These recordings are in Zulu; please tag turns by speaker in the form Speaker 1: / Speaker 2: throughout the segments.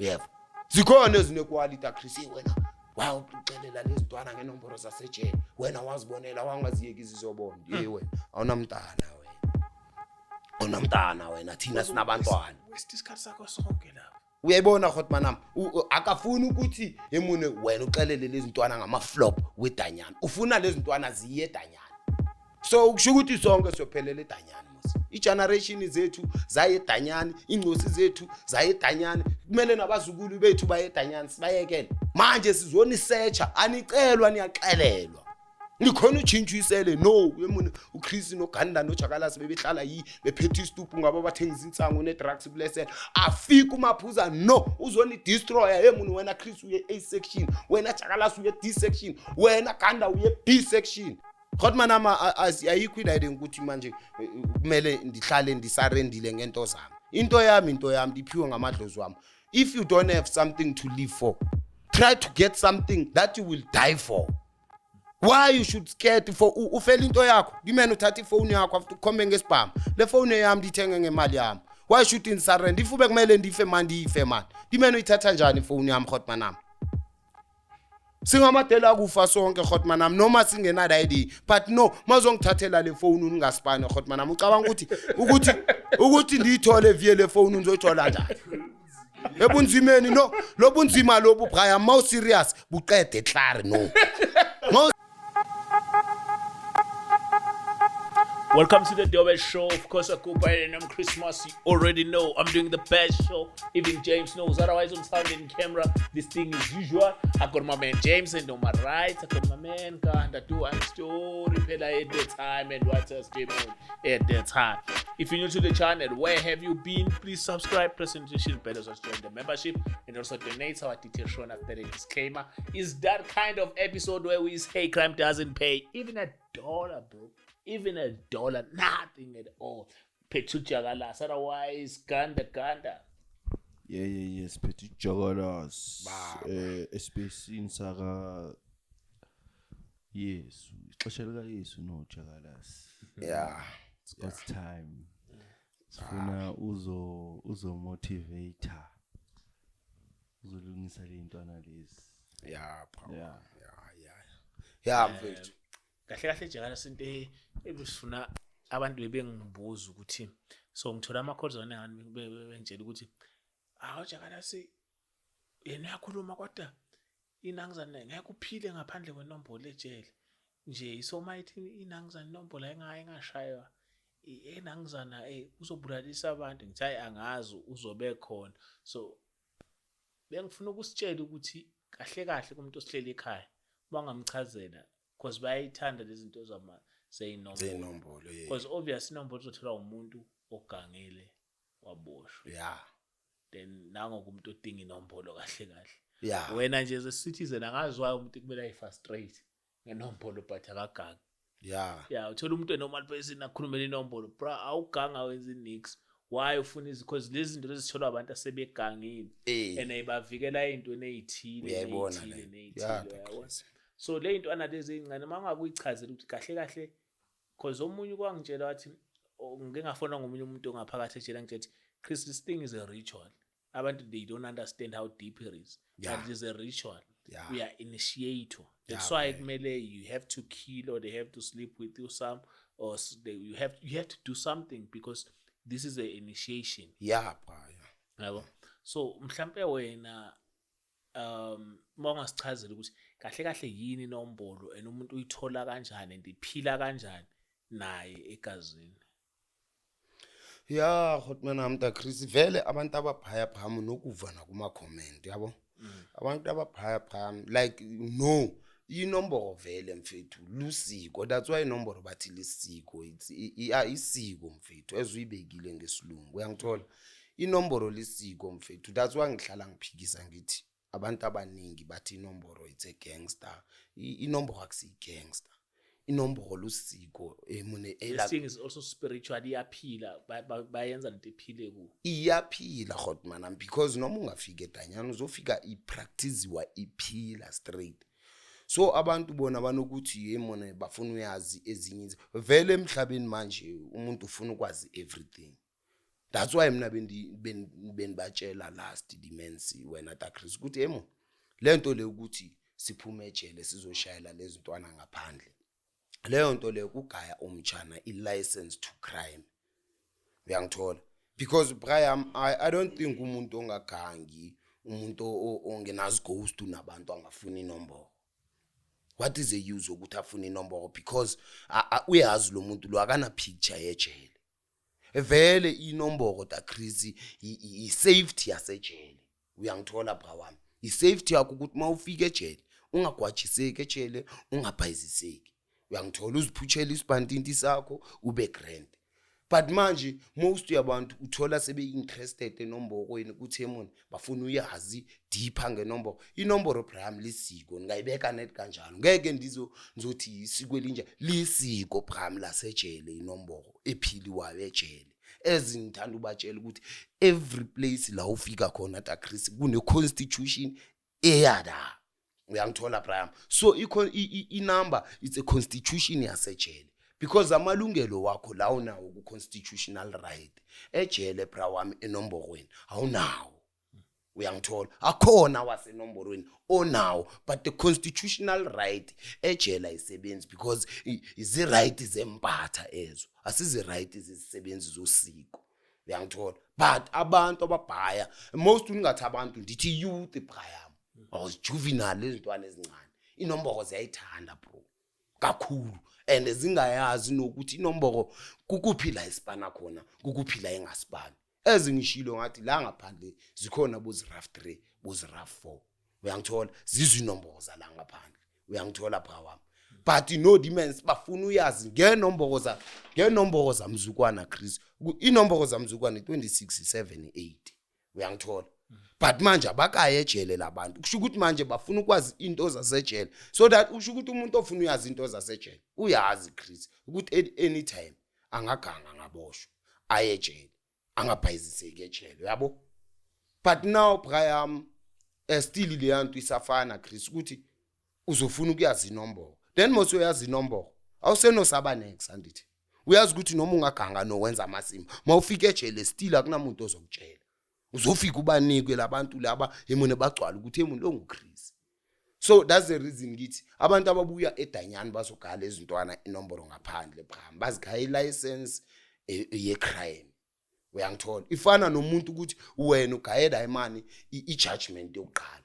Speaker 1: yebo zikhona ezine quality Chris wena wow ucelela lezintwana ngenombolo zasejele wena wazibonela wangaziyeki izizobona wena awunamntana wena thina sinabantwana
Speaker 2: wesisikhathi sakho sonke lapha
Speaker 1: uyayibona Hotmanam akafuni ukuthi emune wena uxelele lezintwana ngama flop wedanyana ufuna lezintwana ziye edanyana so ukusho ukuthi sonke siyophelela edanyana mos igeneration zethu zaye edanyana ingcosi zethu zaye edanyana kumele nabazukulu bethu baye edanyana sibayekele manje sizoni searcha anicelwa niyaxelelwa nikhona uchintsha isele no emune uChris noGanda noJakalasi bebehlala bephethe istupu ngabo bathengisa insango nedrugs blessed afika umaphuza no uzoni destroyer emune wena Chris uye A section wena Jakalasi uye D section wena Ganda uye B section Hotmanama ayikho idide ukuthi manje kumele ndihlale ndisarendile ngento zami into yami ndiphiwe ngamadlozi wami if you don't have something to live for try to get something that you will die for why you should scared for ufela into yakho ngimene uthatha ifone yakho after ukhombe ngesibhamu le phone yami ndithenge ngemali yami why should in surrender if ube kumele ndife manje ngimene uyithatha njani ifone yami Hotmanama singamadela kufa sonke Hotmanam noma singena ID but no mazongithathela le phone ungasipane Hotmanam ucabanga ukuthi ndiyithole via le phone unzoyithola njani ebunzimeni no lobunzima lobu Brian mau serious buqede klare no
Speaker 2: Welcome to the Dobe Show. Of course, I go by the name Christmas. You already know I'm doing the best show. Even James knows. Otherwise, I'm standing in camera. This thing is usual. I got my man James and on my right. I got my man Ganda do and story at the time and what else came on at that time. If you're new to the channel, where have you been? Please subscribe, press the notification bell, also join the membership, and also donate. Our details shown after the disclaimer. Is that kind of episode where we say crime doesn't pay even $1, bro. Even $1, nothing at all. Pethu Jakalasi, otherwise Ganda.
Speaker 3: Yes, Pethu Jakalasi. Especially in Saga. Yes, especially yes, no Jakalasi.
Speaker 1: Yeah,
Speaker 3: it's got time. Sifuna uzo motivator. Uzolungisa le ntwana lezi.
Speaker 1: Yeah, mfethu.
Speaker 2: Kahle Jakalasi into ebusifuna abantu bebengibuza ukuthi so ngithola ama-calls ngani bengitshela ukuthi Jakalasi yena uyakhuluma kodwa inangizane ngeke uphile ngaphandle kwenombolo ejele nje isomayithi inangizane inombolo engashaywa enangizana uzobulalisa abantu ngithi hayi angazi uzobe khona so bengifuna ukusitshela ukuthi kahle kumuntu osihleli ekhaya bangamchazela because bayayithanda lezi zinto zeyinombolo because obviously inombolo izothola umuntu ogangile waboshwa then nangoku umuntu odinga inombolo kahle wena nje as a citizen angazwayo umuntu kumele ayifrustrate ngenombolo but akagangi uthola umuntu normal person akhulumela inombolo bra awuganga wenza nix why ufuna because lezi zinto ezitholwa abantu asebegangile and ayibavikela into ezithile
Speaker 1: uyayibona
Speaker 2: so le into analezi incane mangakuyichazela ukuthi kahle because omunye kwangitshela wathi ngingafona ngomunye umuntu ongaphakathi ejela ngithi Chris, this thing is a ritual. Abantu they don't understand how deep it is. But it is a ritual. We are initiator. That's why you have to kill or they have to sleep with you some or you have to do something because this is an initiation. So mhlambe wena mawungasichazela ukuthi kahle yini inombolo and umuntu uyithola kanjani and iphila kanjani naye egazini.
Speaker 1: Hotman Chris vele abantu abaphaya phamo nokuva na kuma comment yabo abantu abaphaya phamo like no inombolo vele mfethu lusiko that's why inombolo bathi lisiko isiko mfethu ezuyibekile ngesilungu uyangithola inombolo lisiko mfethu that's why ngihlala ngiphikisa ngithi abantu abaningi bathi inombolo it's a gangster inombolo akusi gangster inombolo usiko emune
Speaker 2: this thing is also spiritually iyaphila bayenza into iphile ku
Speaker 1: iyaphila Hotman because noma ungafika edanyana uzofika ipracticewa iphila straight so abantu bona banokuthi yemone bafuna uyazi ezinye vele emhlabeni manje umuntu ufuna ukwazi everything That's why mina bendibatshela last dimensi wena taChris ukuthi yemo lento le ukuthi siphume ejele sizoshayela lezi ntwana ngaphandle leyo nto le kugaya umtshana i-license to crime uyangithola because Brian I don't think umuntu ongagangi umuntu ongenazi ghost unabantu angafuni inombolo. What is the use ukuthi afune inombolo because uyazi lo muntu lo akana picture ejele vele inombolo taChris i-safety yasejele uyangithola bra wami i-safety yakho ukuthi mawufika ejele ungagwajiseki ejele ungabhayiziseki uyangithola uziphuthela isibandinti sakho ube grand. But manje most yabantu uthola sebe interested enomborweni ukuthi emoni bafuna uyazi deeper ngenombolo inombolo Brian lisiko ngayibeka net kanjalo ngeke ndizothi isiko elinje lisiko Brian lasejele inombolo ephiliwayo ejele ezingithanda ubatshela ukuthi every place la ufika khona taChris kune constitution eyada uyangithola Brian so i-number it's a constitution yasejele because amalungelo wakho la unawo ku constitutional right ejele bra wami enomborweni awunawo uyangithola akhona wasenomborweni onawo but the constitutional right ejele isebenzi because izi right zempatha ezo asizi right izisebenzi zosiko uyangithola but abantu ababhaya most ungathi abantu ndithi youth Brian was juvenile izintwana ezincane inombolo ziyayithanda bro kakhulu and zingayazi nokuthi inombolo kukuphila isipana khona kukuphila engasipani ezingishilo ngathi la ngaphandle zikhona bozi RAF 3 bozi RAF 4 uyangithola zizwe inombolo za la ngaphandle uyangithola bra wami but no demons bafuna uyazi ngenombolo zamzukwana Chris inombolo zamzukwana 2678 uyangithola but manje abakaye ejele labantu kusho ukuthi manje bafuna ukwazi into zasejele so that usho ukuthi umuntu ofuna uyazi into zasejele uyazi Chris ukuthi anytime angaganga ngaboshwa aye ejele angabhayiziseki ejele yabo but now Brian still le yantu isafana Chris ukuthi uzofuna ukuyazi inombolo then mose uyazi inombolo awusenosaba next andithi uyazi ukuthi noma ungaganga nowenza amasimo mawufika ejele still akunamuntu ozokutshela uzofika ubanikwe labantu laba emone bagcwala ukuthi emuntu onguChris so that's the reason ngithi abantu ababuya eDanyani bazogala izintwana inombolo ngaphandle Brian bazigaya i-license ye crime uyangithola ifana nomuntu ukuthi wena ugayela imani i-judgment yokuqala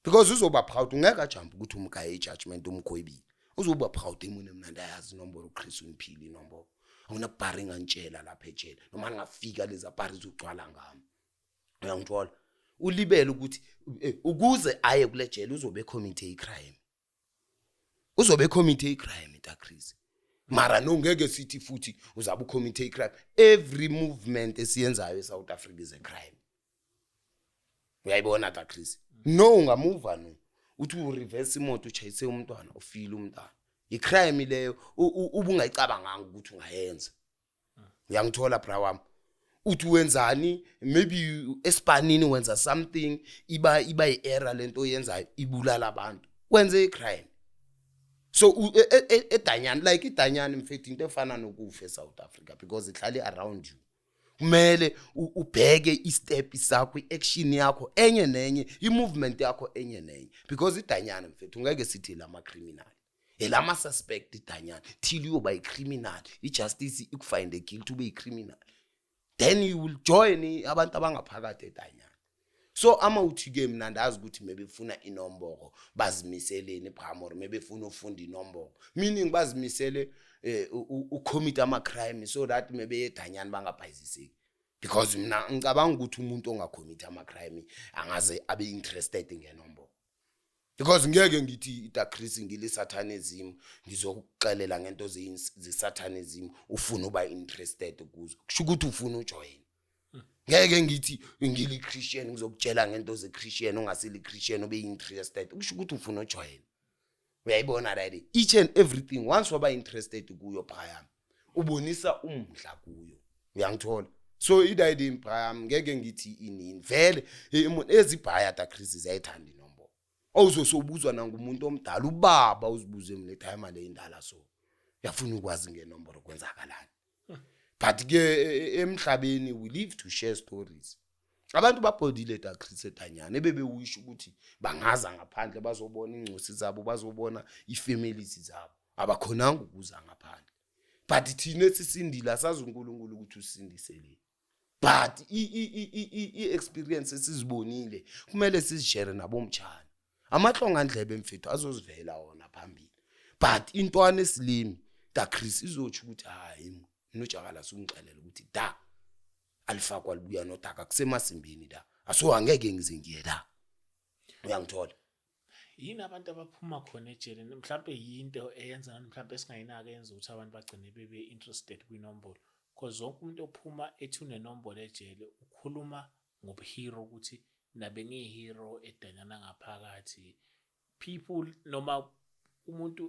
Speaker 1: because uzoba proud ungeke ajump ukuthi umgaya i-judgment umkhwebile uzoba proud emone mina ndayazi inombolo uChris uniphili inombolo awuna barring antshela lapha ejele noma ngafika leza bari zogcwala ngami uyangithola ulibele ukuthi ukuze aye kule jele uzobe commit icrime taChris mara nongeke sithi futhi uzabe ucommit icrime every movement esiyenzayo eSouth Africa is a crime uyayibona taChris no ungamuva no uthi ureverse imoto uchayise umntwana ufile umntwana icrime leyo ubungayicabanga ukuthi ungayenza uyangithola bra wami uthi wenzani maybe espanini wenza something iba i-error lento oyenzayo ibulala abantu wenze icrime so eDanyani like iDanyani mfethu into efana nokufa eSouth Africa because ihlali around you kumele ubheke istep sakho iaction yakho enye nenye imovement yakho enye nenye because iDanyani mfethu ngeke sithi lama criminal elama suspect iDanyani till uyoba icriminal ijustice ikufind a guilty ube icriminal then you will join abantu abangaphakathi eDanyani so ama uthi ke mina ndazi ukuthi mebefuna inombolo bazimiseleni phamor mebefuna ufunda inombolo meaning bazimisele ucommit ama crime so that mebe eDanyani bangabhayiziseki because mina ngicabanga ukuthi umuntu ongacommit ama crime angaze abe interested ngenombolo because ngeke ngithi taChris ngile satanism ngizokuxelela ngento ze-satanism ufuna uba interested kuzo kusho ukuthi ufuna ujoin ngeke ngithi ngili Christian ngizokutshela ngento ze-Christian ongasili Christian ube interested kusho ukuthi ufuna ujoin uyayibona right each and everything once waba interested kuyo Brian ubonisa umdla kuyo uyangithola so idide Brian ngeke ngithi inini vele ezibhaya taChris ziyayithanda inombolo awuzosobuzwa nangumuntu omdala ubaba uzibuze mina time le indala so yafuna ukwazi ngenombolo kwenzakalani but ke emhlabeni we live to share stories. Abantu babhodile da Chris eDanyana ebebewisho ukuthi bangaza ngaphandle bazobona ingcosi zabo bazobona ifamilies zabo abakhonanga ukuza ngaphandle but thina sisindile asazi uNkulunkulu ukuthi usindisele but i-experience esizibonile kumele sizishare nabomtshana amahlonga ndlebe mfethu azozivela wona phambili but intwana esilimi da Chris izothi ukuthi hayi noJakala sungixelela ukuthi da alifakwa libuya nodaka kusemasimbini da aso angeke ngize ngiye da uyangithola
Speaker 2: yini abantu abaphuma khona ejele mhlawumbe yinto eyenza mhlawumbe singayinaka yenza ukuthi abantu bagcine bebe interested kwinombolo because zonke umuntu ophuma ethune nombolo ejele ukhuluma ngobuhero ukuthi nabe ngihero eDanyana ngaphakathi people noma umuntu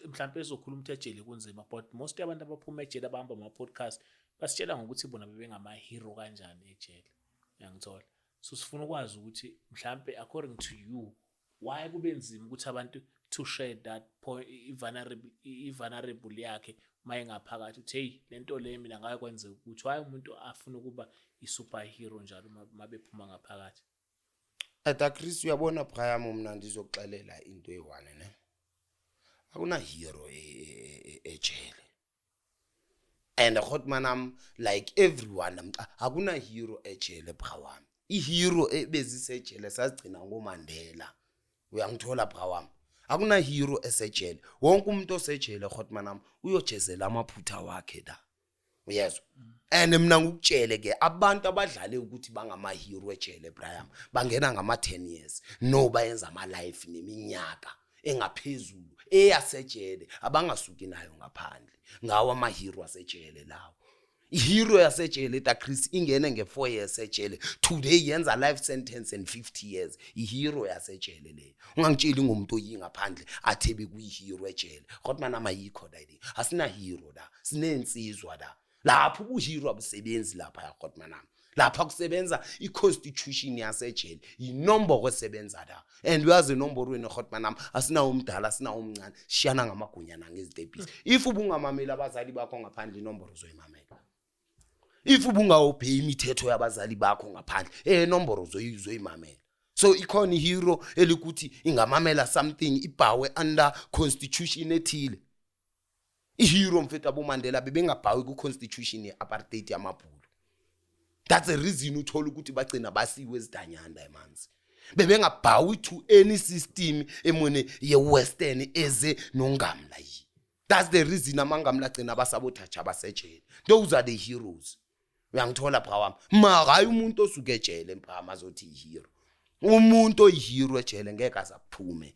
Speaker 2: mhlawumbe ezokhuluma ukuthi ejele kunzima but most abantu abaphuma ejele abahamba ama podcast basitshela ngokuthi bona bebengama hero kanjani ejele uyangithola so sifuna ukwazi ukuthi mhlawumbe according to you why kube nzima ukuthi abantu to share that point vulnerable yakhe maye ngaphakathi uthi hey lento le mina ngayekwenza ukuthi why umuntu afuna ukuba i-superhero njalo mabephuma ngaphakathi
Speaker 1: Ata Chris uyabona Brian mina ndizokuxelela into eyiwane ne akuna hero ejele and Hotmanam like everyone akuna hero ejele brawami ihero ebezisejele sazigcina ngoMandela uyangithola brawami akuna hero esejele wonke umuntu osejele Hotmanam uyojezela amaphutha wakhe da uyezwa and mina ngukutshele ke abantu abadlale ukuthi bangama hero ejele Brian bangena ngama 10 years no bayenza ama life neminyaka engaphezulu eyasejele abangasuki nayo ngaphandle ngawa ama hero asejele lawo ihero yasejele ta Chris ingene nge4 years ejele today yenza life sentence in 50 years ihero yasejele le ungangitsheli ngomuntu oyingaphandle athebe kuyihero ejele kodwa nama yikho la asina hero la sinensizwa la lapho ubuhero abusebenzi lapha ya Hotmanam lapha kusebenza iconstitution yasejele inombolo esebenza la and uyazi inombolo wena Hotmanam asina umdala asina umncane shiyana ngamagunyana ngezitepisi if ubungamamela abazali bakho ngaphandle inombolo zoyimamela if ubungawophe imithetho yabazali bakho ngaphandle inombolo zoyimamela so ikhona ihero elikuthi ingamamela something ibhawe under constitution ethile ihero mfethu aboMandela bebengabhawi ku constitution yeapartheid yamabhulu that's the reason uthola ukuthi bagcina basiwe eziDanyana emanzi bebengabhawi to any system emone ye-western eze nongamla yi that's the reason amangamla gcina basabothaja basejele those are the heroes uyangithola brawami makayi umuntu osuke ejele mphama azothi ihero umuntu oyihero ejele ngeke azaphume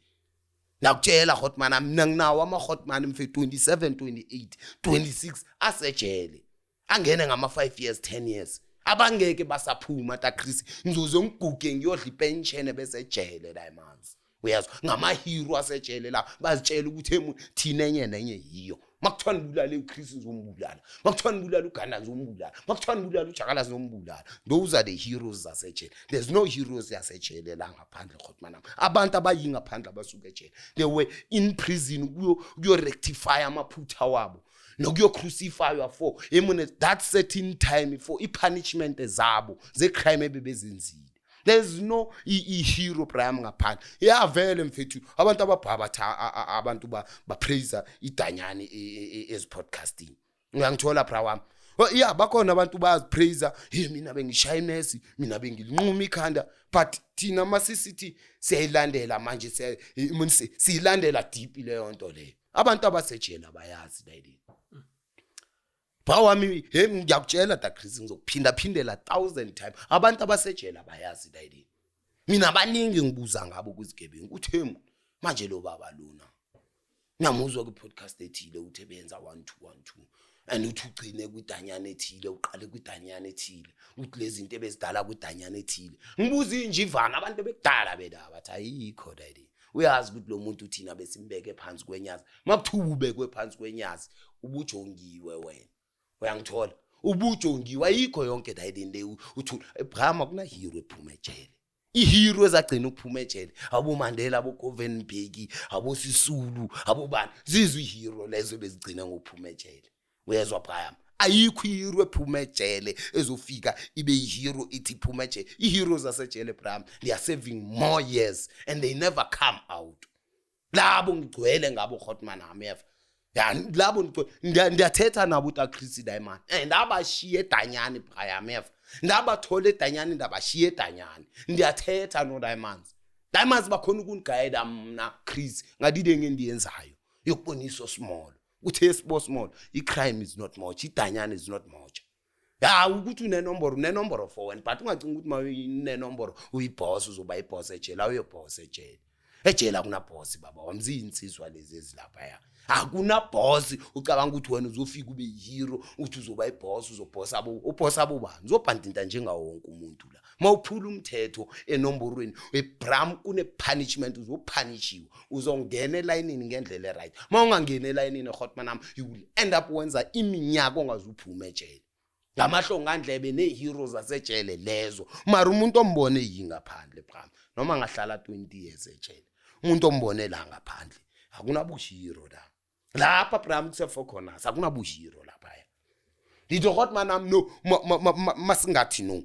Speaker 1: nakutshela Hotman mina nginawo ama Hotman mfethu 27 28 26 asejele angene ngama 5 years 10 years abangeke basaphuma ta Chris ngizoze ngiguge ngiyodla ipension bese ejele la emanzi uyazwa ngama hero asejele la bazitshela ukuthi thina enye nenye yiyo makuthiwa nibulala uChris ngizombulala makuthiwa nibulala uGanda ngizombulala makuthiwa nibulala uJakala ngizombulala those are the heroes zasejele there's no heroes yasejele la ngaphandle Hotman abantu abayingaphandle abasuka ejele they were in prison kuyo rectify amaphutha wabo nokuyo crucify for emune that certain time for ipunishment zabo ze crime ebebezenzile there's no hero Brian ngaphandle yavele mfethu abantu ababhabha abantu ba praise iDanyana ez podcasting ngiyangithola Brian yeah bakhona abantu bayazipraise hey mina bengishaya imesi mina bengilinquma ikhanda but thina masisithi siyayilandela manje siyilandela deep leyo nto le abantu abasejela bayazi lady Bawami hey ngiyakutshela da Chris ngizokuphinda phindela 1000 times abantu abasejela bayazi lady mina abaningi ngibuza ngabo kuzigebengu uthemu manje lo baba lona ngiyamuzwa ku podcast ethile uthi benza 1212 and uthi ugcine kwiDanyana ethile uqale kwiDanyana ethile uthi lezi zinto ebezidala kwiDanyana ethile ngibuza injivana abantu bekudala bela bathi ayikho lady uyazi ukuthi lo muntu uthina besimbeke phansi kwenyazi makuthuba ubekwe phansi kwenyazi ubujongiwe wena uyangithola ubujongiwe ayikho yonke lady le uthi Abraham kuna hero ephuma ejele ihero ezagcina ukuphuma ejele aboMandela aboGovenberg aboSisulu abobani zizwe ihero lezo bezigcina ngokuphuma ejele uyezwa Abraham ayikho ihero ephuma ejele ezofika ibe ihero ithi iphuma ejele. Iheroes zasejele Bram, they are serving more years and they never come out. Labo ngigcwele ngabo Hotman ameva. Ya labo ndiyathetha nabo uTakrisi Diamond. Ndabashiye eDanyani Brayameva. Ndabathola eDanyani ndabashiye eDanyani. Ndiyathetha no Diamonds. Diamonds bakhona ukuniguide mna Chris ngadide ngendiyenzayo. Yokubonisa small. Uthe small. I-crime is not much. iDanyani is not much. Ya ukuthi unenomboro 4 but ungacinga ukuthi mawunenomboro uyiboss uzoba iboss ejele awuyoboss ejele. Ejele akuna boss baba wamzi insizwa lezi ezilapha ya. Akuna boss ucabanga ukuthi wena uzofika ube yihero uthi uzoba iboss uzoboss uboss bani uzobhandinta njengawo wonke umuntu la mawuphula umthetho enomborweni weBram kune punishment uzopunishiwa uzongena elayinini ngendlela eright mawungangena elayinini eHotman you will end up wenza iminyaka ongazuphuma ejele ngamahlo ngandlebe neheroes zasejele lezo mara umuntu ombone yingaphandle Bram noma ngahlala 20 years ejele umuntu ombone la ngaphandle akunabushiro la lapha Bram kusefo khona akunabushiro lapha lithi Hotman no masingathi no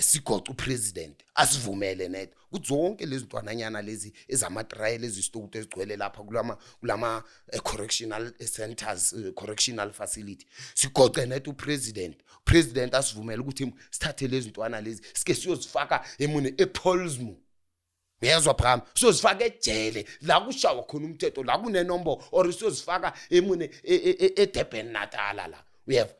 Speaker 1: sigoqa upresident asivumele net ukuthi zonke lezi ntwananyana lezi ezama trial ezisitutu ezigcwele lapha kulama correctional centers correctional facility sigoqe net upresident asivumele ukuthi sithathe lezi ntwana lezi sike siyozifaka emune ePolsmo. Uyezwa Bram siyozifaka ejele la kushawa khona umthetho la kunenombolo or siyozifaka emune eDurban Natal la uyeva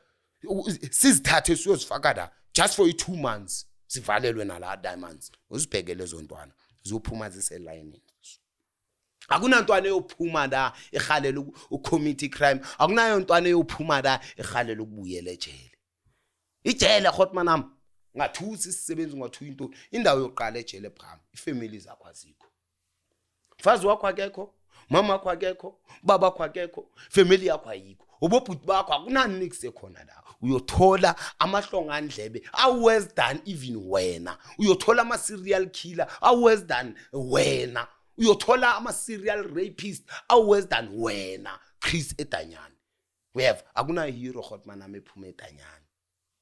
Speaker 1: sizithathe siyozifaka la just for 2 months sivalelwe nala Diamonds uzibheke lezo ntwana zizophuma ziseline akunantwana eyophuma la ehalela ucommit crime akunayo ntwana eyophuma la ehalela ukubuyela ejele ijele Hotman ngathusi isisebenzi ngathu into indawo yokuqala ejele Bram ifamily zakho azikho mfazi wakho akekho mama wakho akekho baba wakho akekho family yakho ayikho ubobhuti bakho akunani nix ekhona la uyothola amahlongandlebe worse than even wena uyothola ama serial killer worse than wena uyothola ama serial rapist worse than wena Chris eDanyani we have akuna hero Hotman amephuma eDanyani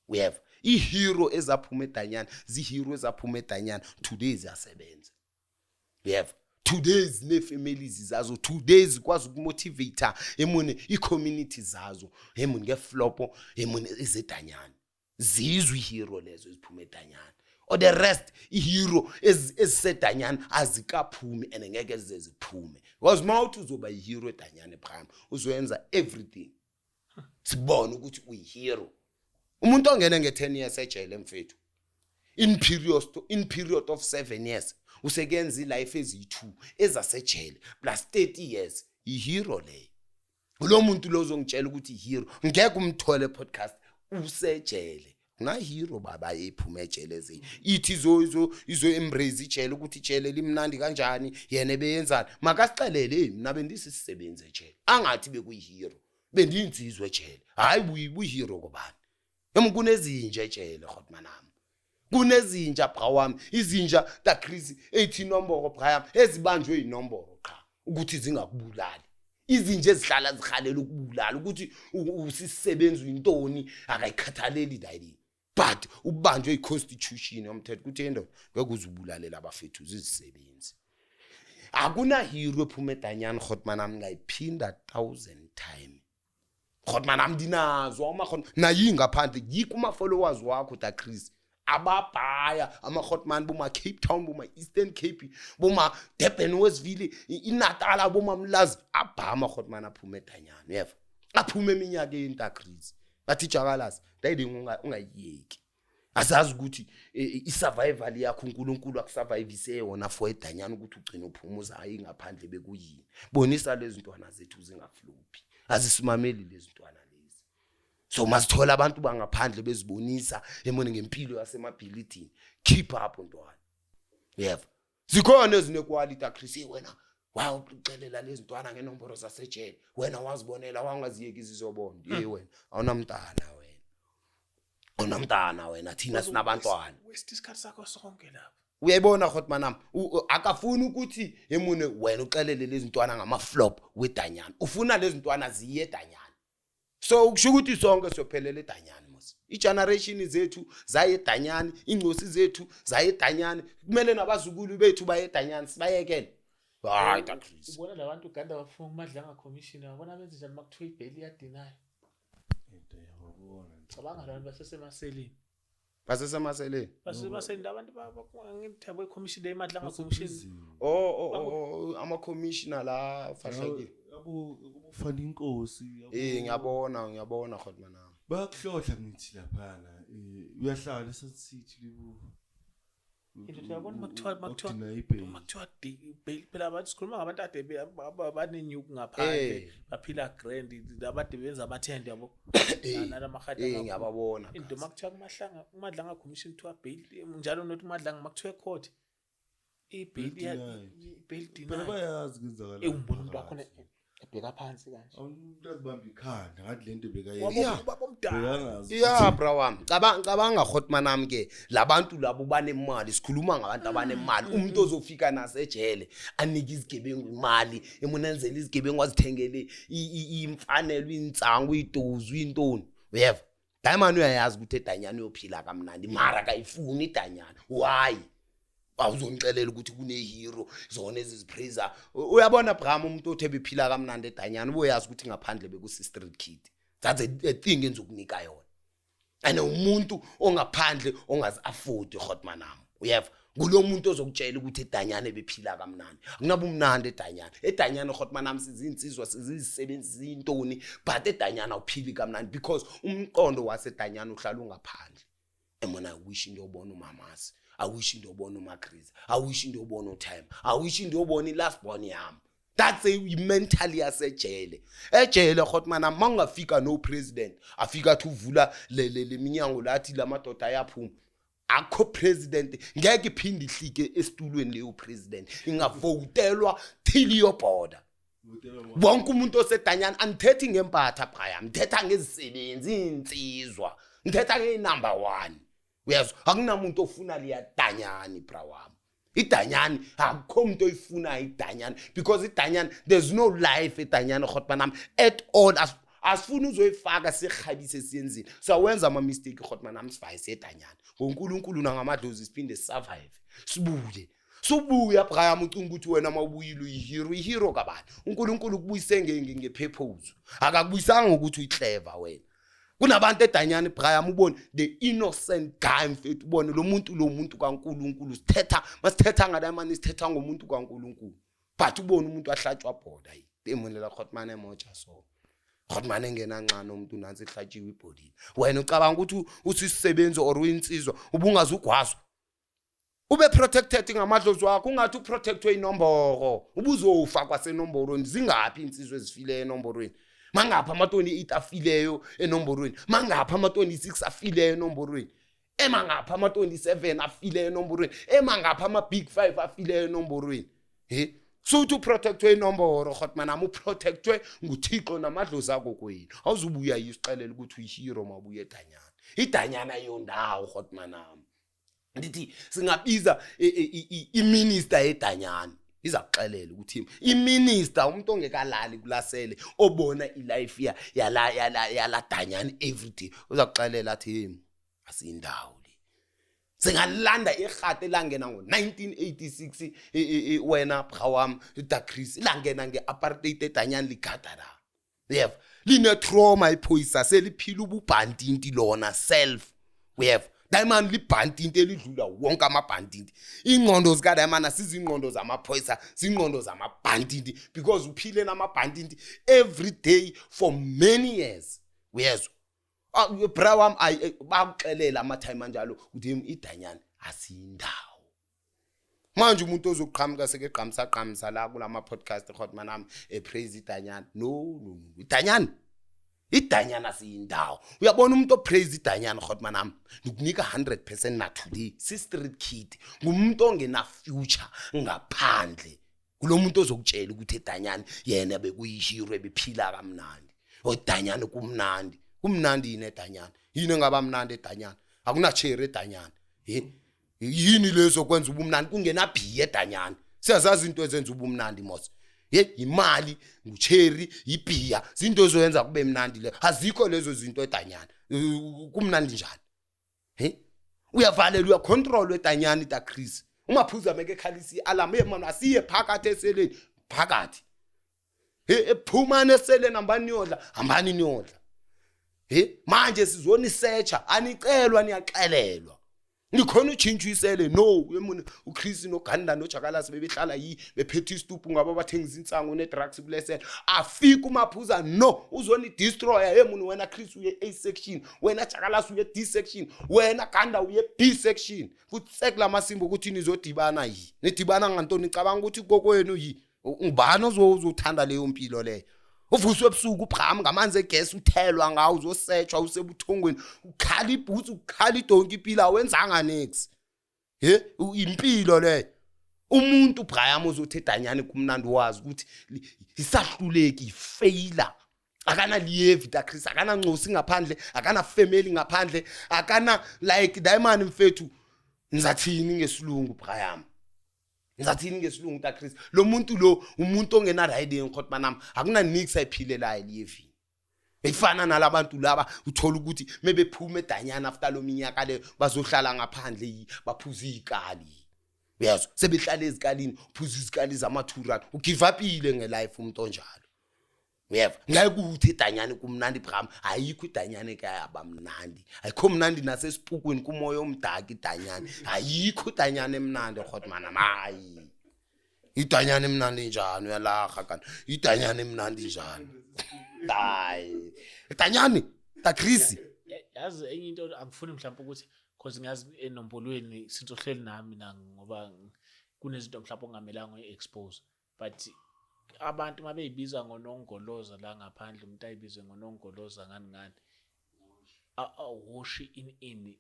Speaker 1: we have ihero ezaphuma eDanyani zihero ezaphuma eDanyani today ziyasebenza we have today's ne families zazo today's kwazi ukumotivate emune icommunity zazo emune ngeflopo emune ezeDanyani zizwe ihero lezo eziphuma eDanyani or the rest ihero ezisedanyani azikaphumi and ngeke zeziphume because mawuthi uzoba ihero eDanyani Bram uzoyenza everything sibone ukuthi uyihero umuntu ongene nge10 years ejele mfethu in period of 7 years usekenza ilife ezi2 ezasejele plus 30 years ihero le lo muntu lo uzongitshela ukuthi ihero ngeke umthole podcast usejele na hero baba ephuma ejele ezi ithi izo embrace ijele ukuthi ijele limnandi kanjani yena ebeyenzana makasicelele mina bendisisebenze ejele angathi bekuyihero bendinzizwe ejele hayi buyihero kubani kunezinja ejele Hotman kunezinja bra wami izinja taChris 18 nomboro bra ezibanjwe inomboro cha ukuthi zingakubulali izinja ezihlala zihalela ukubulala ukuthi usisebenza intoni akayikhathaleli dayini but ubanjwe iconstitution yomthetho ukuthi endo ngeke uzubulalela abafethu zizisebenzi akuna hero ephuma eDanyani Hotman ngayiphinda 1000 times Hotman amdinazo amakhona nayingaphandle yikuma followers wakho taChris ababhaya ama-Hotman boma Cape Town boma Eastern Cape boma Durban Westville iNatal boma Mlazi abhama Hotman aphuma eDanyani yeva aphuma eminyakeni taChris bathi jakalazi dayide ungayiyeki azazi ukuthi isurvival yakho uNkulunkulu akusurviveise yona for eDanyani ukuthi ugcine uphumuza hayi ngaphandle bekuyini bonisa lezi ntwana zethu zingaflophi azisimameli lezi ntwana lezi so masithola abantu bangaphandle bezibonisa emone ngempilo yasemabhilidini keep up ntwana yeva zikhona ezinequality taChris wena wow ucelela lezi ntwana ngenomboro zasejele wena wazibonela wangaziyeki izizobonda wena awunamntana wena thina sinabantwana
Speaker 2: waste isikhathi sakho sonke lapha
Speaker 1: uyayibona Hotman akafuni ukuthi emune wena ucelele lezi ntwana ngama flop weDanyani ufuna lezi ntwana ziye eDanyani So kusho ukuthi sonke siyophelela eDanyani mos. I-generation zethu zaye eDanyani, ingcosi zethu zaye eDanyani. Kumele nabazukulu bethu baye eDanyani sibayekele. Hayi Dacris.
Speaker 2: Ubona labantu Uganda bafuna uMadlanga commission, yabona benze njani makuthiwa ibail iyadeny.
Speaker 3: into yabona
Speaker 2: Cabanga abantu basesemaseleni.
Speaker 1: Basesemaseleni.
Speaker 2: Basesemaseleni abantu ngithabo iCommission leMadlanga commission.
Speaker 1: Ama commissioner la fahlakile.
Speaker 3: yabo ufana inkosi
Speaker 1: Ngiyabona Khotman nami.
Speaker 3: bayakuhlohla ngithi laphana uyahlala eSouth libu
Speaker 2: Into yabona makuthiwa bail phela abantu sikhuluma ngabantu ade banenyuku ngaphandle baphila grand abade benza amathende yabo nalamakhadi
Speaker 1: ngiyababona.
Speaker 2: into makuthiwa uMadlanga commission kuthiwa bail njalo nothi uMadlanga makuthiwa court ibail
Speaker 3: phela
Speaker 2: deny
Speaker 3: bayazi kwenzakala
Speaker 2: umbona umuntu wakhona ebheka phansi kanje
Speaker 3: umuntu azibamba ikhanda ngathi lento bekayenza
Speaker 2: wabomdala
Speaker 1: Bra wami. Cabanga Khotman nami ke labantu labo banemali sikhuluma ngabantu abanemali. Umuntu ozofika nasejele anike izigebengu imali emunenzela izigebengu wazithengele imfanelo intsangu idozu intoni. Uyeva? Diamond uyayazi ukuthi eDanyani uyophila kamnandi mara kayifuni iDanyani. Why? Awuzongixelela ukuthi kunehero zona ezizipraiser. Uyabona Bram umuntu othe bephila kamnandi eDanyani uyazi ukuthi ngaphandle bekusi street kid. That's a thing enzokunika yona. And umuntu ongaphandle ongazi afford Khotman nami. Uyeva? Kulo muntu ozokutshela ukuthi eDanyani bephila kamnandi. Akunabe umnandi eDanyani. EDanyani Khotman nami sizinsizwa sizisebenzi zintoni but eDanyani awuphili kamnandi because umqondo waseDanyani uhlala ungaphandle. Emona I wish into yobona umamasi. I wish into yobona uMacrisa. I wish into yobona uTime. I wish into yobona ilast born yami. That's a mentally asejele. Ejele Khotman nami mangafika no president afikathi uvula le minyango lathi lamadoda ayaphuma. Akho president ngeke iphinde ihlike esitulweni leyo president ingavotelwa till your border. Wonke umuntu oseDanyani angithethi ngempatha phaya ngithetha ngezisebenzi insizwa ngithetha ngeNumber 1. Uyazwa akunamuntu ofuna liya Danyani bra wami. iDanyani akukho umuntu oyifuna iDanyani because iDanyani there's no life eDanyani Khotman nami at all. Asifuna uzoyifaka sekhabise siyenzile so wenza ama mistake Khotman nami sivayise eDanyani ngoNkulunkulu nangamadlozi siphinde survive sibuye Abraham ucinga ukuthi wena mawubuyile uyihero kabani uNkulunkulu kubuyise ngepurpose akakubuyisanga ukuthi uyiclever wena. Kunabantu eDanyani Abraham ubone the innocent guy mfethu ubone lo muntu kaNkulunkulu masithetha ngala manje sithetha ngomuntu kaNkulunkulu but ubone umuntu ahlatshwa bhoda emonela Khotman emoja so Khotman engena nxana umuntu nansi ehlatshiwe ibhodini wena ucabanga ukuthi usisebenzi or uyinsizwa ubungazi ugwazwa ube protected ngamadlozi wakho ungathi uprotectwe inomboro ubuzofa kwasenomborweni zingapi insizwe ezifile enomborweni mangapha ama-28 afileyo enomborweni mangapha ama-26 afileyo enomborweni emangapha ama-27 afileyo enomborweni emangapha ama-big 5 afileyo enomborweni so to protectwe inomboro Khotman nami uprotectwe nguThixo namadlozi akho kwenu awuzubuya yisixelela ukuthi uyihero mabuye eDanyani iDanyani ayondawo Khotman nami ndithi singabiza iminister eDanyani izakuxelela ukuthi iminister umuntu ongekalali kulasele obona ilife yala Danyani everyday uzakuxelela athi asindawo le singalanda ekhate elangena ngo1986 wena Brawam Dacris ilangena ngeapartheid eDanyani ligada la uyeva line trauma iphoyisa seliphila ububhantinti lona self uyeva Diamond libhantinti elidlula wonke amabhantinti ingqondo zika Diamond asizingqondo zamaphoyisa zingqondo zamabhantinti because uphile namabhantinti every day for many years uyezwa Brawam bakuxelela ama time kanjalo ukuthi iDanyani asindawo manje umuntu ozoqhamuka sekeqhamisa la kulama podcast Khotman nami praise iDanyani no iDanyani asiyindawo uyabona umuntu opraise iDanyani Khotman nami ukunika 100% na today si street kid ngumuntu ongena future ngaphandle kulomuntu ozokutshela ukuthi eDanyani yena bekuyihero ebephila kamnandi oDanyani kumnandi yini eDanyani yini ngaba mnandi eDanyani akuna cherry eDanyani yini lezo kwenza ubumnandi kungena bhiye eDanyani siyazazi into ezenza ubumnandi mos imali ngucherry ibhiya zinto ezoyenza kube mnandi le azikho lezo zinto eDanyana kumnandi njani uyavalelwa uyacontrol eDanyana ita Chris umaphuza meke khalisi alarm man asiye phakathi eseleni phakathi ephumana eseleni hambani niyodla manje sizoni searcha anicelwa niyaxelelwa nikhona utshintsha isele no yemuna uChris noGanda noJakalasi bebehlala bephethe istupu ngabo bathengisa insango nedrugs kulesela afika umaphuza no uzoni destroyer yemuna wena Chris uye A section wena Jakalasi uye D section wena Ganda uye B section futhi sekula masimbo ukuthi nizodibana nidibana ngantoni nicabanga ukuthi kokwenu ngubani ozothanda leyo mpilo leyo uvuswe ebusuku uphama ngamanzi egas uthelwa ngawo uzosetshwa usebuthongweni ukhala ibhutsi ukhala idonki impila wenzanga next impilo le umuntu uBraham uzothi eDanyana kumnandi wazi ukuthi isahluleki ifailure akana liyevi ta Chris akana ncosi ngaphandle akana family ngaphandle akana like diamond mfethu ngizathini ngesilungu Braham ngizathini ngesilungu ta Chris lo muntu lo umuntu ongena riding khot manam akuna nix ayiphilela liyevi efana nalabantu laba uthola ukuthi mebephuma eDanyana after lo minyaka le bazohlala ngaphandle baphuza izikali uyazo sebehlala ezikalini uphuza izikali zama2 ugive upile ngelife umuntu onjalo uyeva ngeke ukuthi eDanyana kumnandi Braham ayikho eDanyana ekaya bamnandi ayikho mnandi nasesiphukweni kumoya omdaka eDanyana ayikho eDanyana emnandi khotmana hayi iDanyana emnandi njani uyalaga kana iDanyana emnandi njani hayi eDanyana ta Chris
Speaker 2: yazi enye into angifuni mhlawumbe ukuthi cause ngazi enombolweni sintohleli nami ngoba kunezinto mhlawumbe ongamelanga uexpose but abantu mabeyibiza ngonongoloza la ngaphandle umuntu ayibize ngonongoloza ngani awoshi in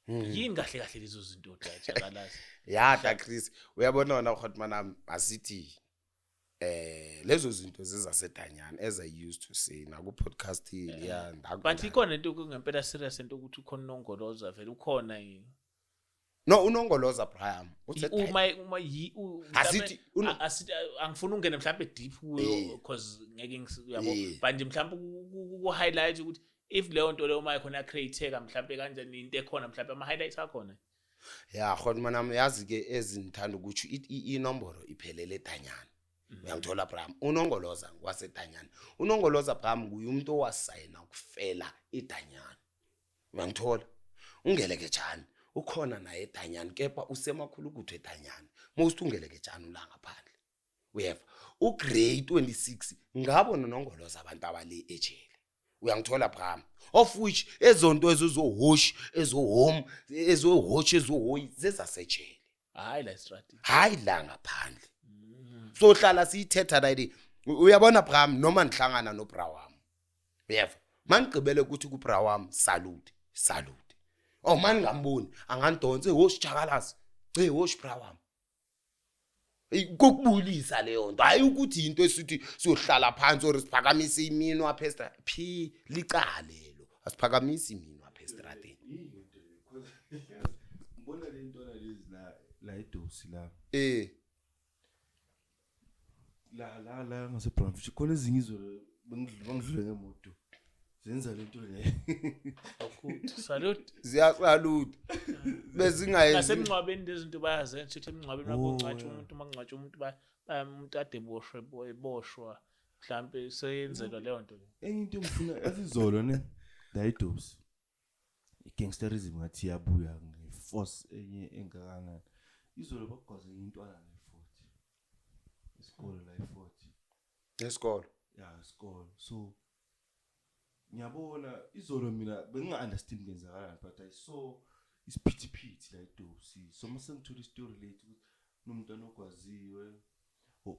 Speaker 2: yini kahle lezo zinto Jakalasi
Speaker 1: ta Chris uyabona wona khotmana asithi lezo zinto zezaseDanyana as I used to say na ku podcast ya
Speaker 2: but ikhona into ngempela serious into ukuthi ukhona unongoloza vele ukhona
Speaker 1: no unongoloza Braham
Speaker 2: uma asithi angifuni ungene mhlawumbe deep because ngeke uyabo but mhlawumbe ku highlight ukuthi if leyo nto leyo uma ikhona creator mhlawumbe kanjani into ekhona mhlawumbe ama highlights akhona
Speaker 1: khona manami yazi ke ezithanda ukuthi inombolo iphelele eDanyana uyangithola Braham unongoloza waseDanyana unongoloza Braham kuye umuntu owasayina ukufela eDanyana uyangithola ungeleke njani ukhona naye eDanyana kepha usemakhulu ukuthi eDanyana most ungeleke njani la ngaphandle uyeva ugrade 26 ngabo nonongoloza abantu abale ejele uyangithola Braham of which ezonto ezohoshi ezohome ezohoshi ezohoyi zezasejele
Speaker 2: hayi la strategy
Speaker 1: hayi la ngaphandle so hlala siyithetha right uyabona Braham noma nihlangana noBrawam uyeva manigqibele ukuthi kuBrawam salute oh man ngamboni angandonse hoshi Jakalasi hoshi Brawam kokubulisa leyo nto hayi ukuthi into esithi siyohlala phansi or siphakamisa imino apha phi licalelo asiphakamisa imino apha estradeni
Speaker 3: ngibona le nto lezi la edosi la la ngase Bramfish khona ezinye izolo bangidlule ngemoto zenza lento le
Speaker 2: salute
Speaker 1: ziyasalute bezingayenzi
Speaker 2: nasemncwabeni lezinto bayazenza ukuthi emncwabeni bakongcwatsha umuntu mangcwatsha umuntu umuntu ade boshwa mhlambe seyenzelwa leyo nto
Speaker 3: enye into ngifuna azizolo ne la edosi igangsterism ngathi yabuya ngeforce enye engakangana izolo bagwaze intwana le40 isikole la i40
Speaker 1: esikole
Speaker 3: isikole so ngiyabona izolo mina benginga understand ngenzakalani but I saw isiphithiphithi la edosi so mase ngithola istory late ukuthi nomntana ogwaziwe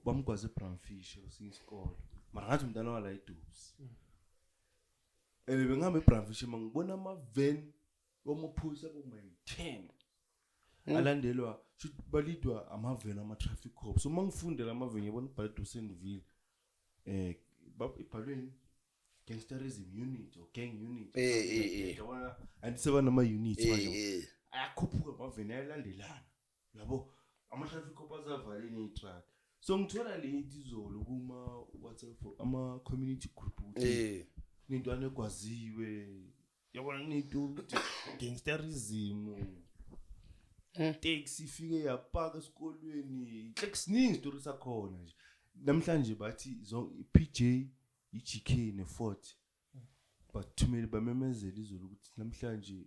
Speaker 3: bamgwaze Bramfish isikole mara ngathi umntana wala edosi bengihambe eBramfish mangibona ama van womaphoyisa boma10 alandelwa should balidwa ama van ama traffic cops so mangifundela ama van ngibona ibhalwe Sendville ibhalweni gangsterism unit or gang unit yabona andiseba nama units manje ayakhuphuka bavene ayilandelana yabo ama traffic cops avaleni itrack so ngithola le izolo kuma WhatsApp ama community group nintwana egwaziwe yabona ninto gangsterism taxi ifike yapaka esikolweni siningi story sakhona nje namhlanje bathi PJ iGK ne40 bathumele bamemezela izolo ukuthi namhlanje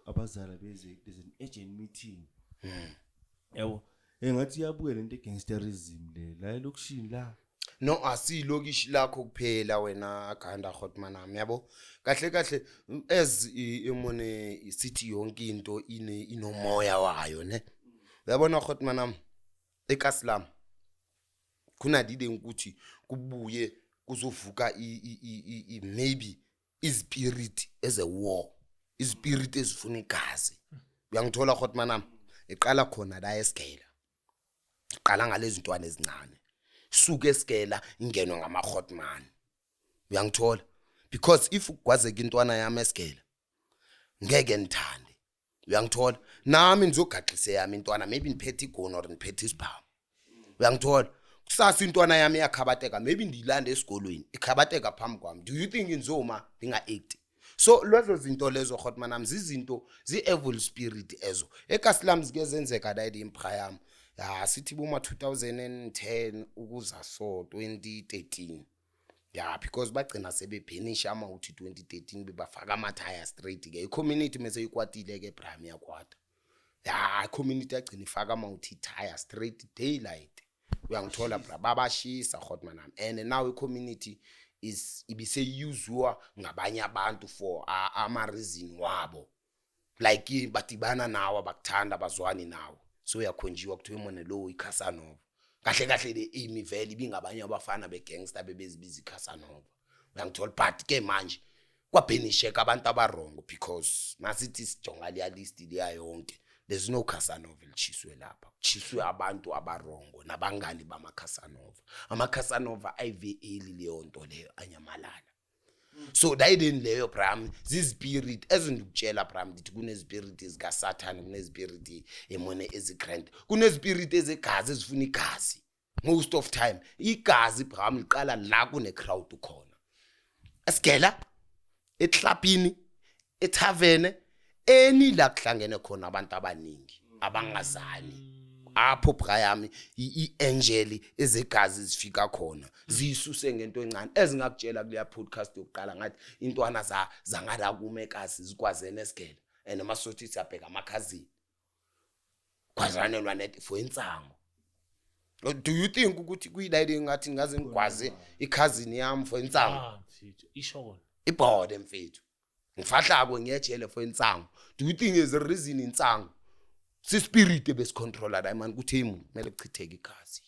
Speaker 3: abazala beze there's an urgent meeting yabo engathi yabuye lento gangsterism le la lokushini la
Speaker 1: no asilokishi lakho kuphela wena Ganda Khotmanam yabo kahle as emone city yonke into inomoya wayo ne uyabona Khotmanam eKaslam kuna dide ukuthi kubuye kuzovuka maybe ispirit as a war ispirit ezifuna igazi uyangithola Khotmanam eqala khona la eSkela iqala ngalezi ntwana ezincane suke eSkela ingenwe ngamakhotman uyangithola because if ugwazeka intwana yami eSkela ngeke ngithande uyangithola nami nizogaxise yami intwana maybe niphethe igono or niphethe isibhamu uyangithola kusasa intwana yami yakhabateka maybe ndilanda esikolweni ikhabateka phambi kwami do you think inzoma dinga 80 so lezo zinto lezo Khotmanam zizinto zi-evil spirit ezo eKaslam zike zenzeka dayidi imphayam ya sithi buma 2010 ukuza so 2013 ya because bagcina sebebhenisha ama uthi 2013 bebafaka amathaya straight ke icommunity mase ikwatile ke prime yakwata ya community agcina ifaka ama uthi tire straight daylight uyangithola bra babashisa Khotmanam and now icommunity is ibiseyuzwa ngabanye abantu for ama reason wabo like batibana nawo bakuthanda bazwani nawo so yakhonjiwa kuthiwe imone lo iCasanova kahle le Amy vele ibingabanye abafana begangster bebezibiza iCasanova uyangithola but ke manje kwabhenisheka abantu abarongo because nasithi sijonga le list liya yonke there's no Casanova lichiswe lapha kuchiswe abantu abarongo nabangani bamaCasanova amaCasanova IVL leyo nto leyo anyamalala so dayideni leyo Bram zispirit ezindukutshela Bram dithi kunespirit ezika Satan kunespirit emone ezigrand kunespirit ezegazi ezifuna igazi most of time igazi Bram liqala la kune crowd khona eSkela eTlapini eTaverne eni la kuhlangene khona abantu abaningi abangazani apho Brayami iangel ezegazi zifika khona zisuse ngento encane ezingakutshela kuleya podcast yokuqala ngathi intwana zangala kumekasi zikwazene eSkela and amasothi siyabheka amakhazini kwazanelwa net for insango do you think ukuthi kuyilayile ngathi ngaze ngikwaze ikhazini yami for insango
Speaker 2: mfethu ishona
Speaker 1: ibhode mfethu ngifahlako ngiyejele for insango do you think is a reason insango si spirit ebesicontroller la man kuthi imuntu kumele kuchitheke igazi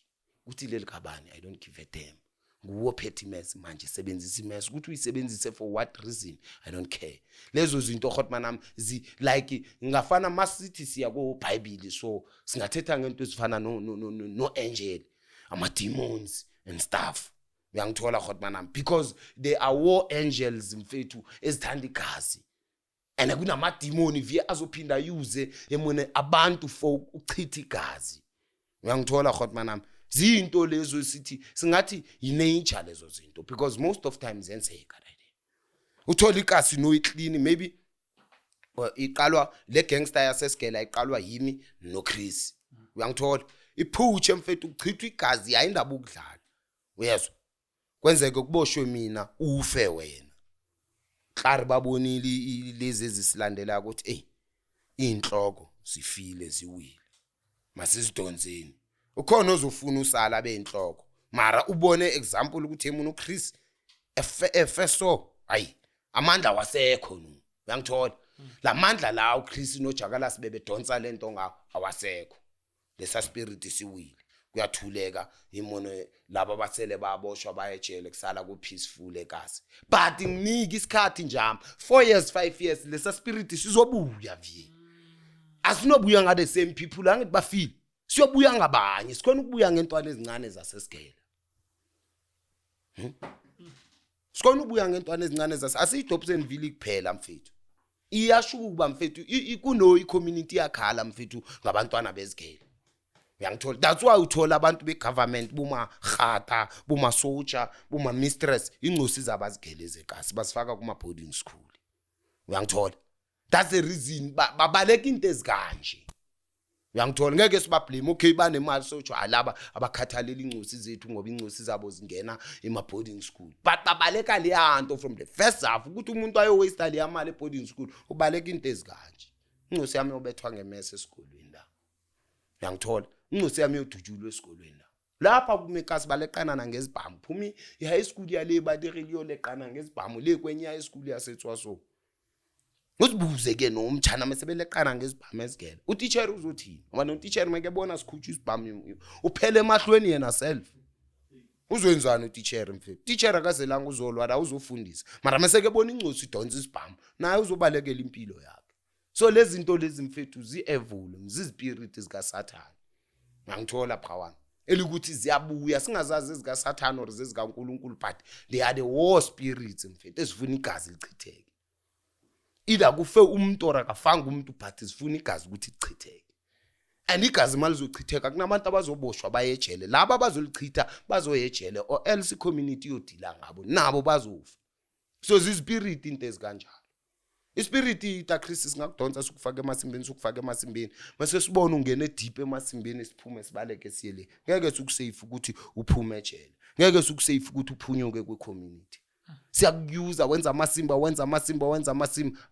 Speaker 1: uthi leli kabani I don't give a damn nguwo phethe mess manje sebenzisa imess ukuthi uyisebenzise for what reason I don't care lezo zinto Khotmanam like ngafana masithi siya ku Bible so singathetha ngento ezifana no angel ama demons and stuff uyangithola Khotmanam because they are war angels mfethu ezithanda igazi and kunama demon via azophinda use emone abantu for ukuchitha igazi uyangithola Khotmanam zinto lezo sithi singathi inature lezo zinto because most of times zenzeka right uthola ikasi no iclean maybe iqalwa le gangster yaseSkela iqalwa yimi no Chris uyangithola iphutshe mfethu ukuchithwa igazi ayindaba ukudlala uyezwa kwenzeke kuboshwe mina ufe wena Xari babonile lezi ezisilandela ukuthi inhloko zifile ziwile masizidonzeni ukhona ozofuna usala beinhloko mara ubone example ukuthi emuntu uChris efeso hayi amandla wasekho no uyangithola lamandla la uChris noJakala sibebe donsa lento ngawo awasekho lesa spirit siwile kuyathuleka imone laba basele baboshwa bayejele kusala ku peaceful ekasi but nginiki isikhathi njama 4 years 5 years lesa spirit sizobuya vie asinobuya ngade same people angithi bafile siyobuya ngabanye sikhona ukubuya ngentwana ezincane zaseSkela sikhona ukubuya ngentwana ezincane asiyidobsenville kuphela mfethu iyashuka mfethu kuno icommunity yakhala mfethu ngabantwana beSkela uyangithola. That's why uthola abantu be-government buma khata buma soldier buma mistress ingcosi zabazigeleze kasi basifaka kuma boarding school, uyangithola. That's the reason babaleka into ezikanje, uyangithola. Ngeke sibablame okay banemali sotsho alaba abakhathalela ingcosi zethu ngoba ingcosi zabo zingena ema boarding school, but babaleka leyanto from the first half ukuthi umuntu ayo waste le mali e boarding school ubaleka into ezikanje. Ingcosi yami yobethwa ngemese esikolweni la, uyangithola. Ingcosi yami yodujulwe esikolweni la. Lapha kumekasi baleqana ngezibhamu phumi i-high school yale badiriliyo leqana ngezibhamu le kwenye high school yasetswaso. Uzibuze ke nomtshana mesebeleqana ngezibhamu ezigele utitsher uzothini ngoba notitsher makebona sikhutshwa isibhamu uphele emahlweni yena self uzwenzani utitsher mfethu. Titsher akazelanga uzolwa la uzofundisa mara mesekebona ingcosi idonsa isibhamu naye uzobalekela impilo yakhe. So lezi zinto lezi mfethu zi-evule zizispirit zikaSathane, ngangithola phakawana elikuthi ziyabuya singazazi ezikaSathane or zezikaNkulunkulu, but they are the war spirits mfethu ezifuna igazi lichitheke. Ida kufe umuntu or akafanga umuntu but zifuna igazi ukuthi lichitheke, and igazi mali lizochitheka kunabantu abazoboshwa bayejele, laba abazolichitha bazoyejele or else community yodila ngabo nabo bazofa. So zispirit into ezikanjalo. Ispirit ita Christ singakudonsa sikufaka emasimbeni mase sibona ungene deep emasimbeni siphume sibaleke siyele. Ngeke sikusafe ukuthi uphume ejele, ngeke sikusafe ukuthi uphunyuke kwe-community. Siyakuuser wenza amasimba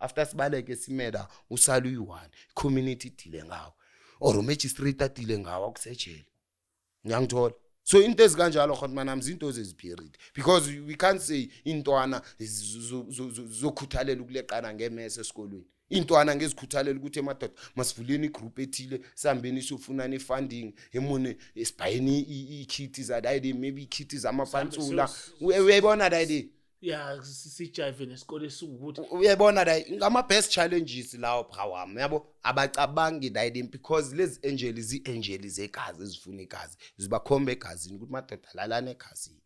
Speaker 1: after sibaleke simeda usala uyi1 community dile ngawo or magistrate adile ngawo kusejele, ngiyangithola. So into ezikanjalo khona manami izinto zezispirit because we can't say intwana zokhuthalela ukuleqana ngemese esikolweni. Intwana ngezikhuthalela ukuthi emadoda masivuleni igroup ethile sihambeni siyofunana ifunding emone esibhayini ikiti zadayide maybe ikiti zamapantsula uyayibona dayide.
Speaker 2: Yeah, sijive nesikole sukuthi
Speaker 1: uyabona la ngama best challenges lawo phawami yabo abacabangi dayide because lezi angels iangels zegazi ezifuna igazi zibakhomba egazini ukuthi madoda lalana egazini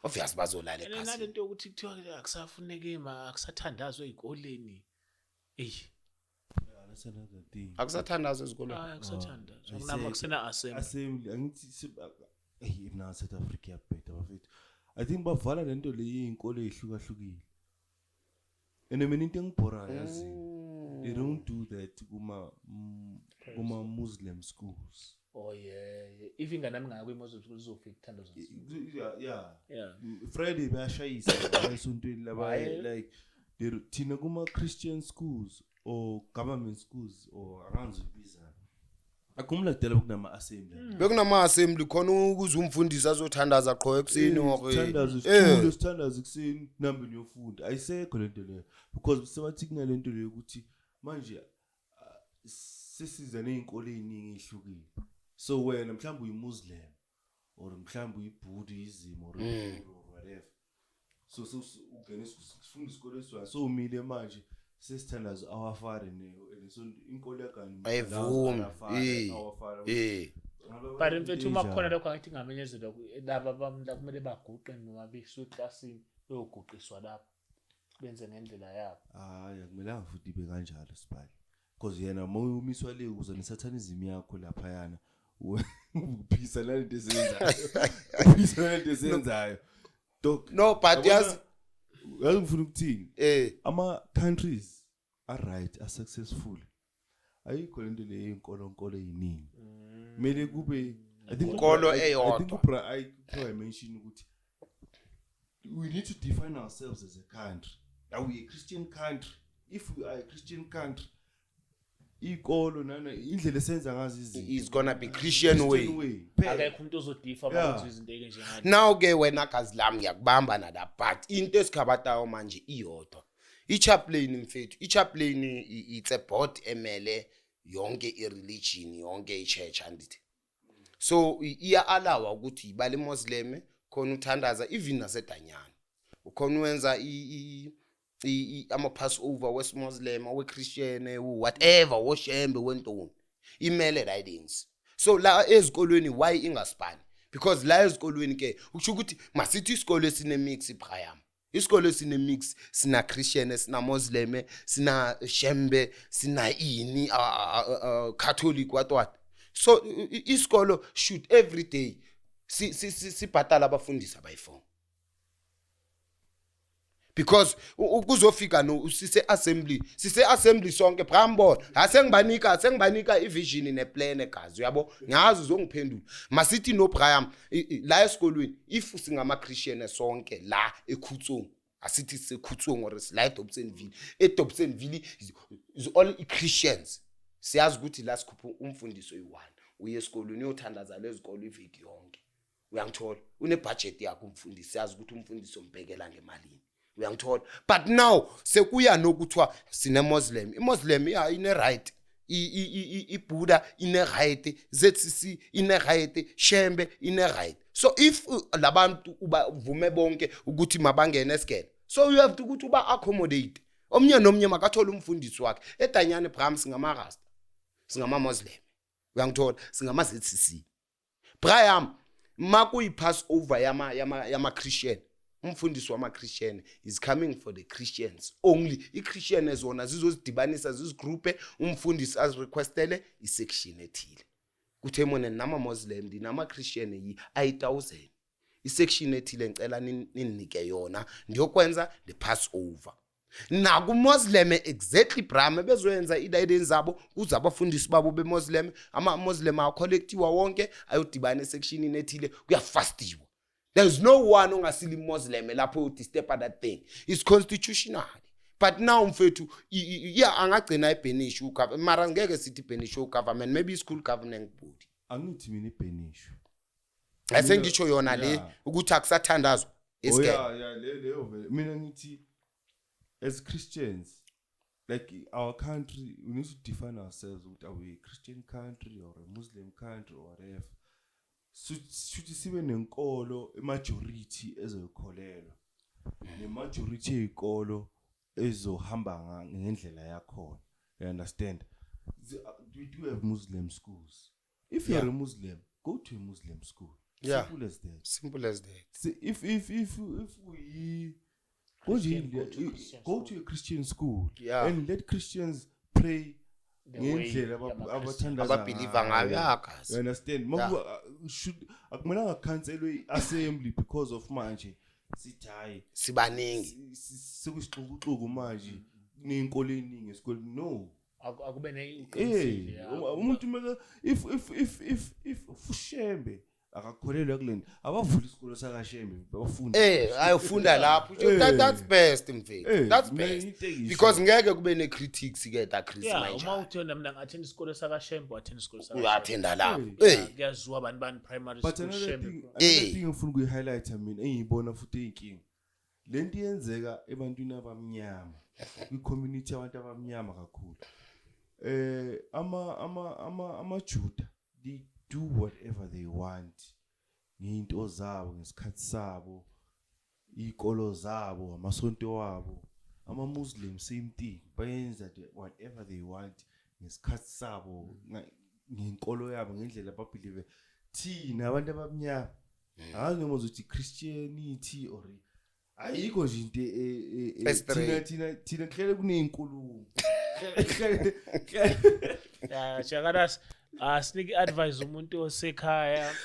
Speaker 1: obvious bazolala egazini.
Speaker 2: nalento ukuthi kuthiwa akusafuneke akusathandazwe ezikoleni
Speaker 3: That's another thing.
Speaker 1: Akusathandazwe ezikoleni.
Speaker 2: akusathandazwa kunama kusena
Speaker 3: Assembly angithi na South Africa better bafethu. I think bavala lento le inkolo ehlukahlukile. And mina into engibhora yazi they don't do that kuma Muslim schools.
Speaker 2: oh yeah if inganami ngakho iMuslim school izofika ithandazo.
Speaker 3: Yeah. Friday bayashayisa esontweni laba like thina kuma Christian schools or government schools or around biza. Akumula kudala kunama assembly.
Speaker 1: Bekunama assembly khona ukuze umfundisi azothandaza qho ekseni ngoba
Speaker 3: sithandaza ekseni nambe niyofunda. Ayisekho lento leyo because sebathi kunalento leyo ukuthi manje sisiza nezinkolo eziningi ezihlukile. So wena mhlawumbe uyiMuslim or mhlawumbe uyiBuddhism or whatever. So ugene sifunda isikole esiwa so umile manje sesithandaza awafare so inkolo yakani
Speaker 1: ayivumi
Speaker 2: but mfethu uma kukhona lokho angithi ngamenyezelo laba bamla kumele baguqe noma besu classini beyoguqiswa lapha benze ngendlela yabo.
Speaker 3: Hayi akumelanga futhi ibe kanjalo sibali because yena umiswa le ukuze nesathanism yakho lapha yana uphisa lento ezenzayo
Speaker 1: no but yes
Speaker 3: ngifuna ukuthini ama countries are right are successful ayikho lento le inkolo eziningi mele kube I think
Speaker 1: inkolo eyodwa.
Speaker 3: I mention ukuthi we need to define ourselves as a country. Are we a Christian country? If we are a Christian country ikolo nana indlela esenza ngazi izinto
Speaker 1: is gonna be Christian way.
Speaker 2: Akekho umuntu ozodifa abantu izinto eke nje ngani.
Speaker 1: Now ke wena gazi lami ngiyakubamba nala but into esikhabatayo manje iyodwa. Ichaplain mfethu, ichaplain it's a board emele yonke ireligion yonke ichurch andithi. So iya allow ukuthi ibale Muslim khona uthandaza even nasedanyana. Ukhona wenza ama Passover wes Muslim or Christian whatever woshembe wentoni imele ridings. So la ezikolweni why ingaspani because la ezikolweni ke ukusho ukuthi masithi isikole esine mix ibraham isikole esine mix sina Christian sina Muslim sina shembe sina ini Catholic what So isikolo should every day sibhatala abafundisi abayi4 because kuzofika no sise assembly sonke Brambo asengibanika ivision neplan egazi uyabo ngazi uzongiphendula masithi no Brian la esikolweni if singama Christian sonke la eKhutsong asithi seKhutsong or la eDobsonville is all Christians siyazi ukuthi la sikhupha umfundiso oyi1 uye esikolweni uyothandaza lezikolo iviki yonke uyangithola une budget yakhe umfundisi siyazi ukuthi umfundisi umbhekela ngemalini uyangithola but now sekuya nokuthiwa sine Muslim iMuslim ine right iBuddha ine right ZCC ine right Shembe ine right so if labantu ubavume bonke ukuthi mabangene esikele so you have to ukuthi uba accommodate omnye nomnye makathola umfundisi wakhe eDanyane Bram singama Rasta singama Muslim uyangithola singama ZCC Brian makuyi pass over yama Christian umfundisi wama Christian is coming for the Christians only iChristian ezona zizozidibanisa zizigroupe umfundisi as requestele isection ethile kuthe mona nama Muslim dinama Christian yi 8000 isection ethile ngicela ninike yona ndiyokwenza the Passover na ku Muslim exactly Brahma bezoyenza idayideni zabo kuze abafundisi babo beMuslim ama Muslim acollectiwa wonke ayodibana esection ethile kuyafastiwa. There's no one ongasili Muslim lapho uthi step at that thing. It's constitutional. But now mfethu yeah angagcina iBenisho mara ngeke sithi Benisho government maybe school governing body.
Speaker 3: Angithi mina iBenisho.
Speaker 1: Asengisho yona le ukuthi akusathandazwa
Speaker 3: esikele. Oh yeah leyo mina ngithi as Christians like our country we need to define ourselves with are we a Christian country or a Muslim country or whatever. Suthi sibe nenkolo majority ezoyikholelwa ne majority eyikolo ezohamba ngendlela yakho you understand we do have Muslim schools if you're a Muslim go to a Muslim school simple as that so if we go to a Christian school and let Christians pray ngendlela
Speaker 1: ababelieve ngayo yakazi
Speaker 3: you understand should akumelanga cancelwe iAssembly because of manje sithi hayi
Speaker 1: sibaningi
Speaker 3: sekusixukuxuku manje nezinkolo eziningi esikoleni no
Speaker 2: akube neyiqiniso
Speaker 3: umuntu meka if ushembe akakholelwa kuleni abavula isikolo sakaShembe bafunda
Speaker 1: ayofunda lapho that's best mfethu that's best because ngeke kube ne critics ke da Chris manje
Speaker 2: uma uthona mina ngathenda isikolo sakaShembe wathenda isikolo
Speaker 1: sakaShembe uyathenda lapho
Speaker 2: kuyaziwa abantu primary
Speaker 3: school
Speaker 2: Shembe
Speaker 3: thing ngifuna ukuyi-highlight mina engiyibona futhi eyinkinga lento iyenzeka ebantwini abamnyama kwi-community abantu abamnyama kakhulu ama-Juda they do whatever they want nginto zabo ngesikhathi sabo ikolo zabo amasonto wabo ama-Muslim same thing bayenza whatever they want ngesikhathi sabo ngenkolo yabo ngendlela ababelieve thina abantu abamnyama hayi noma uzothi Christianity or ayikho nje into thina kuhlele kunezinkulumo
Speaker 2: Shakaras sinike advice umuntu osekhaya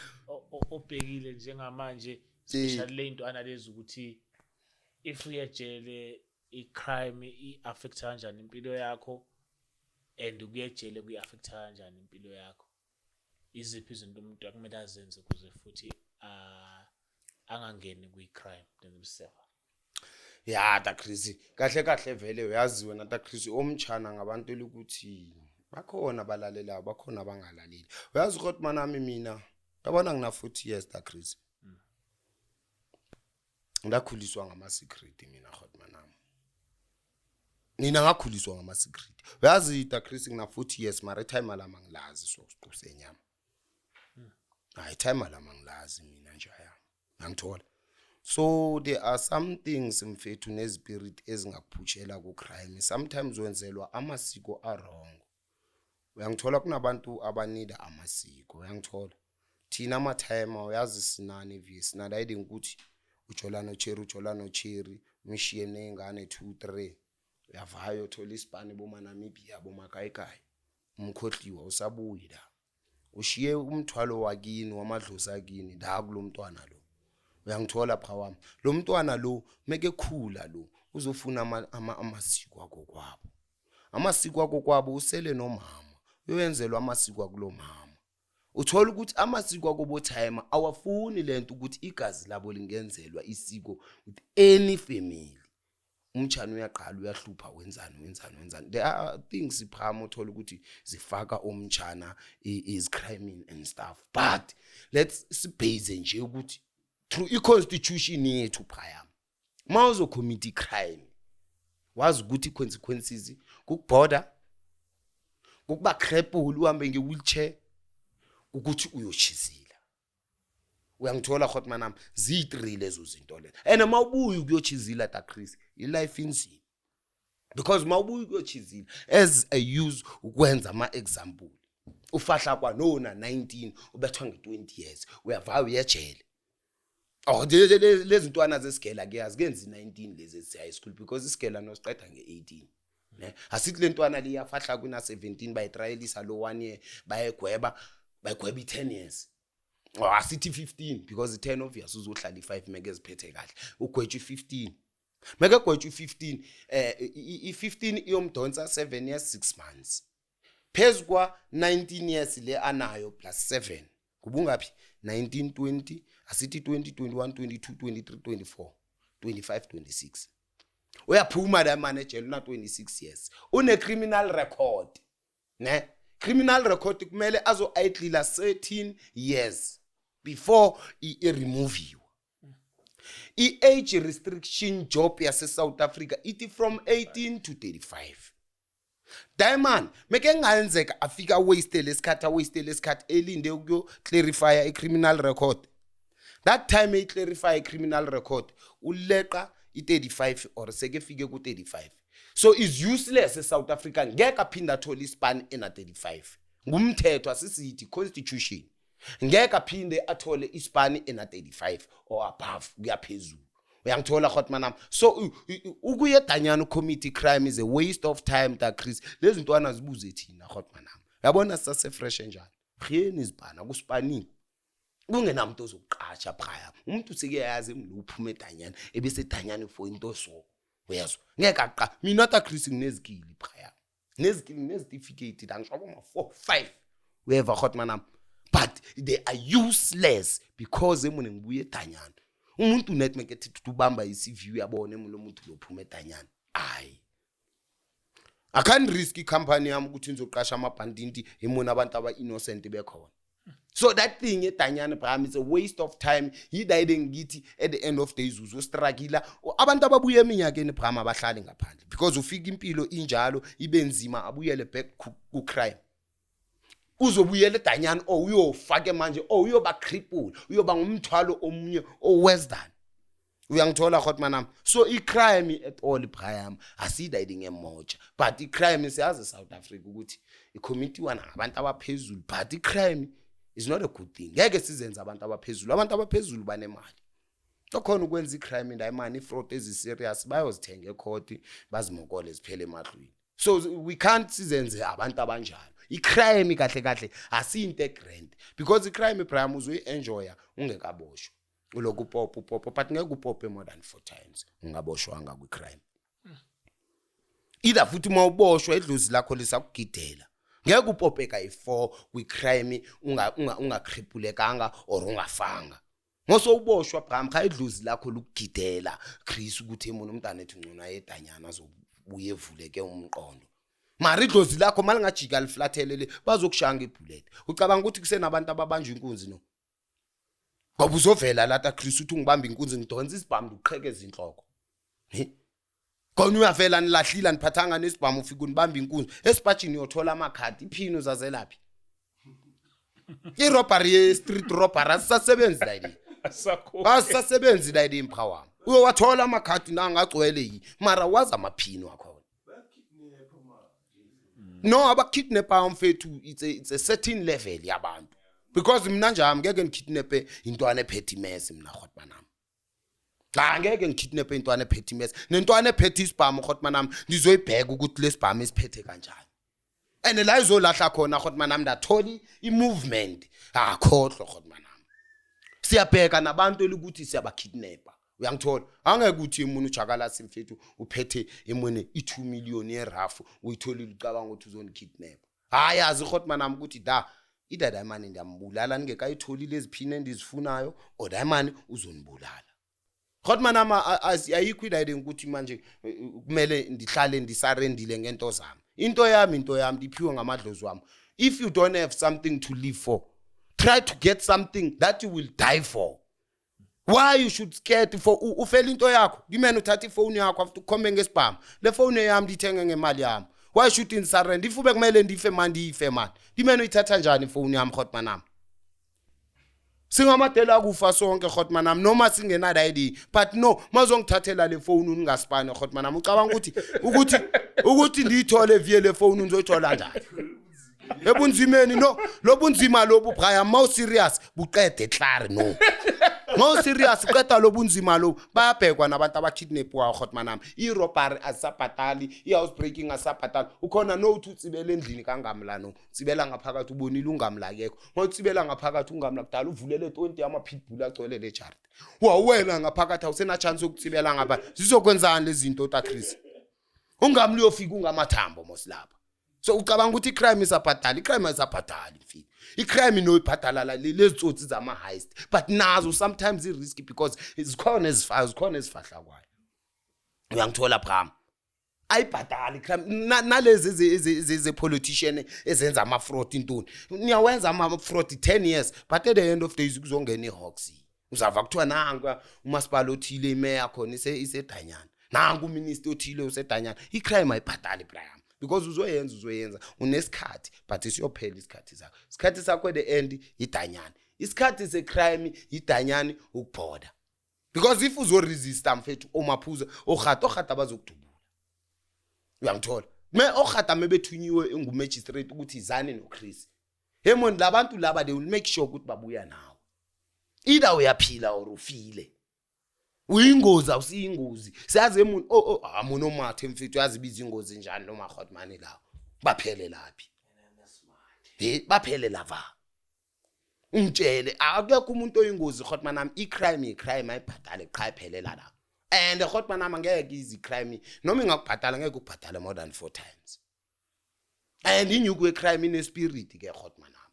Speaker 2: obhekile njengamanje especially le into analyze ukuthi if uyejele icrime iaffect kanjani impilo yakho and ukuyejele kuyaffect kanjani impilo yakho iziphi izinto umuntu akumele azenze kuze futhi angangeni kwicrime themselves
Speaker 1: ta Chris kahle vele uyaziwe na ta Chris omchana ngabantu ukuthi bakhona balalelayo bakhona bangalaleli uyazi ukuthi manami mina yabona ngina 40 years ta Chris ngakhuliswa ngama secret mina ukuthi manami nina ngakhuliswa ngama secret uyazi ta Chris ngina 40 years mara time alama ngilazi sokuquse enyama hayi time alama ngilazi mina nje ngangithola so there are some things mfethu nezispirit ezingakuphushela ku crime sometimes wenzelwa amasiko wrong uyangithola kunabantu abanida amasiko uyangithola thina ama time uyazi sinani visi nalayidi ukuthi ujolano cherry mishiye nengane 2 3 uyavayo thola isipani boma Namibia boma kayikai umkhohliwa usabuyi la ushiye umthwalo wakini wamadlozi akini la kulo mntwana lo uyangithola pha wami lo mntwana lo meke khula lo uzofuna amasiko akho kwabo amasiko akho kwabo usele nomama uyenzelwa amasiko akulo mama uthola ukuthi amasiko akho bothime awafuni lento ukuthi igazi labo lingenzelwa isiko with any family umtshana uyaqala uyahlupha wenzani there are things iphama uthola ukuthi zifaka umtshana is crime and stuff but let's sibase nje ukuthi through i-constitution yethu phaya mawuzo commit crime wazi ukuthi consequences kukuborder kukuba cripple uhambe nge-wheelchair ukuthi uyochizila uyangithola khotmanami zi3 lezo zinto lezo and mawubuya ukuyochizila ta Chris ilife inzima because mawubuya ukuyochizila as a use ukwenza ama-example ufahla kwanona 19 ubethwa nge-20 years uyava uyejele lezi ntwana zesigela kuyazi kenzi 19 lezi high school because isigela nosiqeda nge-18 ne asithi le ntwana liyafahla kuna 17 bayitrialisa lo 1 year bayegweba i10 years asithi 15 because i10 obvious uzohlala i5 meke eziphethe kahle ugwetshwe 15 meke gwetshwe 15 i15 iyomdonsa 7 years 6 months phezukwa 19 years le anayo plus 7 kubungapi 19 20 asithi 20 21 22 23 24 25 26 uyaphuma la manager una 26 years une criminal record ne criminal record kumele azo idlila 13 years before I remove you age restriction job yase South Africa it from 18 to 35 Diamond meke ngayenzeka afika waste lesikhathi elinde ukuyo clarify criminal record that time clarify criminal record uleqa i35 or sekefike ku35 so is useless eSouth Africa ngeke aphinda athola ispan ena 35 ngumthetho asisithi constitution ngeke aphinde athole ispan ena 35 or above kuyaphezulu uyangithola khotmanam so ukuye danyana committee crime is a waste of time ta Chris lezi ntwana zibuze thina khotmanam yabona sase fresh njani khiyeni izibhana kuspanini kungenamuntu ozokuqasha phaya umuntu sike yazi uphuma edanyana ebese edanyana for into so uyazwa ngeke aqa mina ta Chris nginezikili phaya nezikili necertificate angisho ma 4 5 whoever khotmanam but they are useless because emune ngibuye edanyana umuntu net make tubamba iCV uyabona emulo muntu lophuma edanyana ayi I can't risk company yami ukuthi ngizoqasha amabhandinti emona abantu aba innocent bekhona so that thing edanyana phami is a waste of time he died ngithi at the end of days uzo struggle abantu ababuye eminyakeni phama abahlali ngaphandle because ufika impilo injalo ibenzima abuyele back ku crime uzobuyela edanyana uyofake manje uyoba cripple uyoba ngumthwalo omunye owestern uyangithola khotmanam so icrime at all phayam asidayiding emoja but icrime siyazi South Africa ukuthi icommittee wana abantu abaphezulu but icrime is not a good thing ngeke sizenza abantu abaphezulu banemali tokhona ukwenza icrime ndayimani fraud eziserious bayozithenga ecourt bazimokole ziphele emadlweni so we can't sizenze abantu abanjalo icrime kahle asinte grand because icrime prime uzoyenjoya ungekaboshwa uloku popo but ngeke upope more than 4 times ungaboshwanga kwicrime either futhi mawuboshwa idlozi lakho lisakugidela ngeke upopeka i4 kwicrime ungakhripulekanga or ungafanga ngoso uboshwa prime kha idlozi lakho lokugidela Chris ukuthi emona umntana ethi ngcona yedanyana azobuye evuleke umqondo mara idlozi lakho malingajika liflathelele bazokushanga ibullet ucabanga ukuthi kusenabantu ababanjwa inkunzi no ngoba uzovela lata Chris uthi ngibamba inkunzi ngidonsa isibhamu uqhekeza inhloko khona uyavela nilahlila niphathanga nesibhamu ufika unibamba inkunzi esipatchini uyothola amakhadi iphini uzazelaphi irobbery street robbery asasebenzi la yini asasebenzi la yini imphawa uyowathola amakhadi nangagcwele yi mara waza amaphini wakho no abakidnapper mfethu it's a certain level yabantu because mina njami ngeke ngikidnape intwana ephethe mess mina khotmanam ngeke ngikidnape intwana ephethe mess nentwana ephethe isibhamu khotmanam ndizoyibheka ukuthi lesibhamu esiphethe kanjani and la izolahla khona khot manam ndatholi i-movement akhohlwa khot manam siyabheka nabantu elikuthi siyabakidnapper uyangithola angeke ukuthi umuntu uJakalasi mfethu uphethe emone i2 million yerafu uyitholile ucabanga ukuthi uzonikidnap hayi yazi khot manam ukuthi da ida diamond ndiyambulala ningekayitholi leziphine endizifunayo or diamond uzonibulala khot manam ayikho idide ukuthi manje kumele ndihlale ndisarendile ngento zami into yami ndiphiwe ngamadlozi wami if you don't have something to live for try to get something that you will die for. Why you should scared for ufela into yakho dimene uthatha ifone yakho after ukhombe ngesibhamu le phone yami ndithenga ngemali yami why should in surrender if ube kumele ndife manje ife manje dimene uyithatha njani ifone yami khot manam singamadela kufa sonke khot manam noma singena ID but no mazongithathela le phone ungasipane khot manam ucabanga ukuthi ndiyithole via le phone unzoyithola njani ebunzimeni no lobunzima lobu Brian mau serious buqede clare no mau serious qeda lobunzima lo bayabhekwa nabantu abakidnapwa khot manam irobbery asaphatali ihouse breaking asaphatali ukhona no uthitsibele endlini kangamlano tsibela ngaphakathi ubonile ungamlakekho ngotsibela ngaphakathi ungamla kudala uvulele 20 ama pitbull agcwele le chart wawena ngaphakathi awusena chance yokutsibela ngapha sizokwenzani lezi zinto ta Chris ungamli yofika ungamathambo mosilapha so ucabanga ukuthi icrime isaphatali mfini icrime no iphathala lezitsotsi zama heist but nazo sometimes i risky because zikhona ezifahla kwayo uyangithola Bram ayibhatali crime nalezi ze politician ezenza ama fraud intoni niyawenza ama fraud 10 years but at the end of the day kuzongena iHawks uzava kuthiwa nanga umasipala othile imeya khona isedanyana nanga uminister othile usedanyana icrime ayibhatali Bram because uzoyenza unesikhathi but isiyophela isikhathi sakho at the end idanyana isikhathi secrime idanyani ukubhoda because if uzo resist mfethu omaphuza ogata bazokudubula uyangithola ogata mebethunyiwe engumagistrate ukuthi izane noChris hemon labantu laba they will make sure ukuthi babuya nawo either uyaphila or ufile uyingozi awusiyingozi siyazi emuntu amuno mathe mfethu yazibiza ingozi njani noma khotmani lawo baphele laphi baphele lava umtshele akekho umuntu oyingozi khotmanam icrime ayibhatale qha iphelela la and khotmanam angeke izi crime noma ingakubhatala ngeke ukubhatala more than 4 times and inyuku yecrime ine spirit ke khotmanam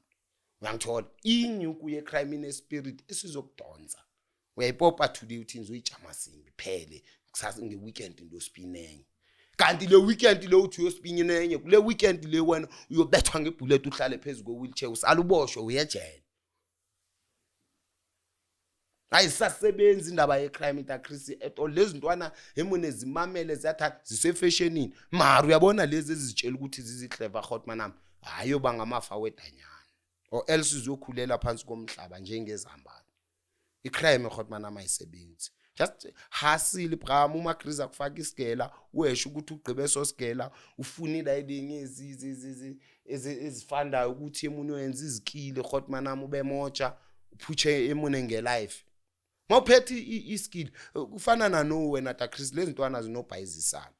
Speaker 1: uyangithola inyuku yecrime ine spirit esizokudonsa uyayipopa today uthi ngizoyijama simbi phele kusasa ngeweekend ndosipinenye kanti le weekend le uthi uyosipinyenye kule weekend le wena uyobethwa ngebullet uhlale phezulu kwe wheelchair usaluboshwe uyejele ayisasebenzi indaba yecrime ita Chris eto lezi ntwana emune zimamele ziyathatha zisefashionini mara uyabona lezi ezitshela ukuthi ziziclever khotmanam hayo bangamafa wedanyana or else uzokhulela phansi komhlaba njengezambane icrime khotmanam ayisebenzi just hasile Bram uMagriza kufaka isigela wesho ukuthi ugqibe sosigela ufuna ilayidingi ezifanda ukuthi emuntu wenza izikile khotmanam ube motsha uphuche emune ngelife mawuphethe iskill kufana nano wena ta Chris lezi ntwana zinobhayizisana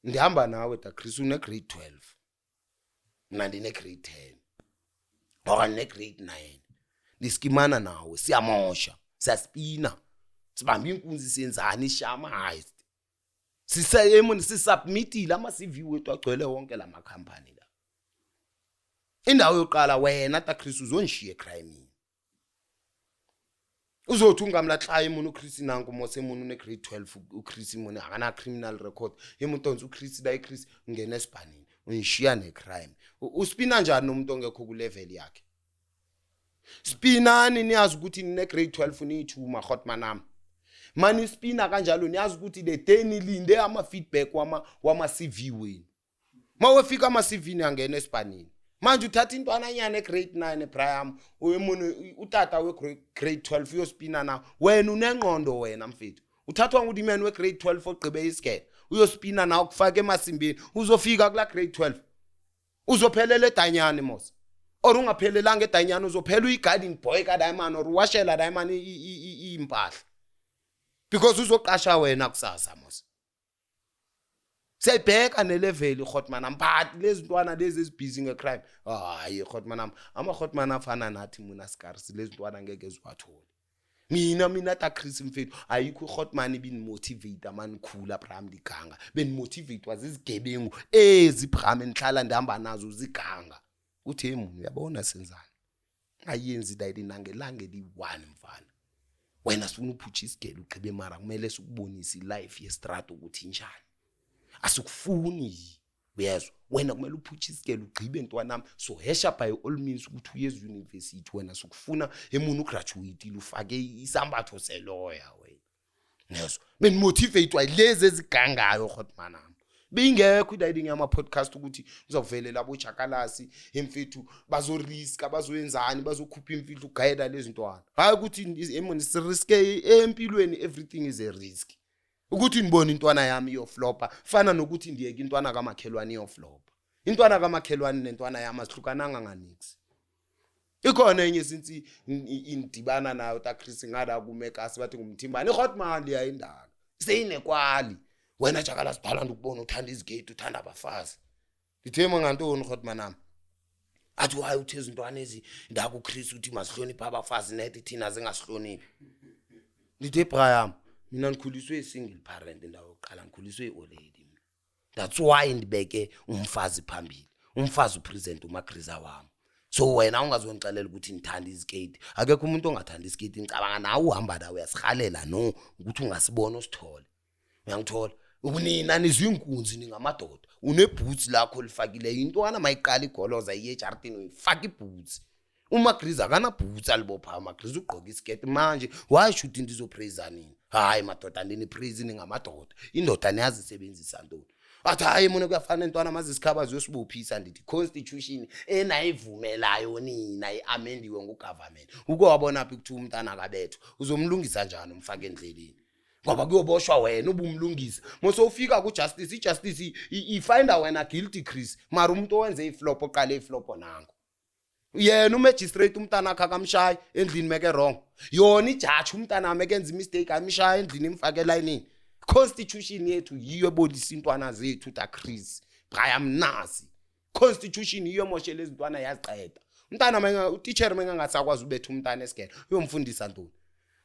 Speaker 1: ndihamba nawe ta Chris une grade 12 mina ndine grade 10 or ne grade 9 diskimana nawe siyamosha siyaspina sibamba inkunzi senzani ishama heist sisayemoni sisubmitile ama CV wethu agcwele wonke lama company la indawo yoqala wena ta Chris uzonishiye crime uzothi ungamlaxaya umuntu uChris nanku mose umuntu une grade 12 uChris umuntu akana criminal record yemuntu uChris la iChris ngene esibhanini unishiya necrime uspina njani nomuntu ongekho ku level yakhe spinani niyazi ukuthi nine grade 12 unithuma khotmanam mani spina kanjalo niyazi ukuthi the day nilinde ama feedback wama CV wenu mawefika ama CV niyangena esibhanini manje uthatha intwana nyane grade 9 Brian uyemuntu utata we grade 12 uyospina na wena unengqondo wena mfethu uthathwa nguthi man we grade 12 ogqibe isikele uyospina na ukufaka emasimbini uzofika kula grade 12 uzophelela edanyane mos or ungaphelelanga edanyane uzophela uyigarden boy ka diamond or washela diamond impahla because uzoqasha wena kusasa mos siyayibheka nelevel iGotman but lezi ntwana lezi ezibusy ngecrime hayi iGotman amaGotman afana nathi mina scars lezi ntwana ngeke ezwathola mina ta Chris mfethu ayikho iGotman ibinimotivate amanikhula Abraham Liganga benimotivate wazizigebengu eziBraham enhlala ndihamba nazo ziganga uthi hey muntu uyabona senzani ayenzi dayini nangelanga eli1 mfana wena sifuna uphutsha isigelo ugqibe mara kumele sikubonise ilife yestrato ukuthi njani asikufuni uyezwa wena kumele uphutsha isigelo ugqibe ntwanami so hesha by all means ukuthi uyeze university wena sikufuna emuntu ugraduate ufake isambatho selawyer wena nezwa benimotivate wayilezi ezigangayo Gotman bingekho idayini ngama podcast ukuthi uzakuvelela abo chakalasi emfethu bazoriska bazoyenzani bazokhupha imfihlo uguide lezi ntwana hayi ukuthi emoni siriske empilweni everything is a risk ukuthi nibone intwana yami iyoflopa fana nokuthi ndiyeke intwana kamakhelwane iyoflopa intwana kamakhelwane nentwana yami asihlukananga nganix ikhona enye since indibana nayo ta Chris ngada kumekasi bathi ngumthimbani iGotman liyayindala seyinekwali wena jakala sibhala ukubona uthanda izigate uthanda abafazi ngithema ngantoni Gotman athi hayi utheza intwana ezi ndaku Chris uthi masihlonipha abafazi nethi thina zingasihloniphi ngithe Brian mina ngikhuliswe single parent ndawo yokuqala ngikhuliswe already that's why ndibeke umfazi phambili umfazi upresent uMagriza wami so wena ungazonixelela ukuthi ngithanda izigate akekho umuntu ongathanda izigate ngicabanga nawe uhamba nawe uyasihalela no ukuthi ungasibona usithole uyangithola ukunina nizinkunzi ningamadoda uneboots lakho lifakile intwana mayiqala igoloza iyejartini uyifaka iboots uMagriza kana boots alibopha uMagriza ugqoka iskirt manje wayishuthi into izopraise nini hayi madoda ndini praise ngamadoda indoda niyazisebenzisa ntoni athi hayi mina kuyafana intwana mazisikhabazi uyosibophisa ndithi constitution enayivumelayo nina iamendiwe ngugovernment uko wabona phi ukuthi umntana kabethu uzomlungisa njani umfaka endleleni ngoba kuyoboshwa wena ubumlungisa mose ufika ku justice ijustice ifind wena guilty Chris mara umuntu owenze iflop oqale iflop nango yena umagistrate umntana akha kamshayi endlini meke wrong yona ijudge umntana amekenza imistake amshayi endlini imfake lineini constitution yethu yiyo ebolisa intwana zethu ta Chris Brian mnasi constitution yiyo moshele izintwana yaziqeda umntana menga uteacher menga ngasakwazi ubetha umntana esigele uyomfundisa ntoni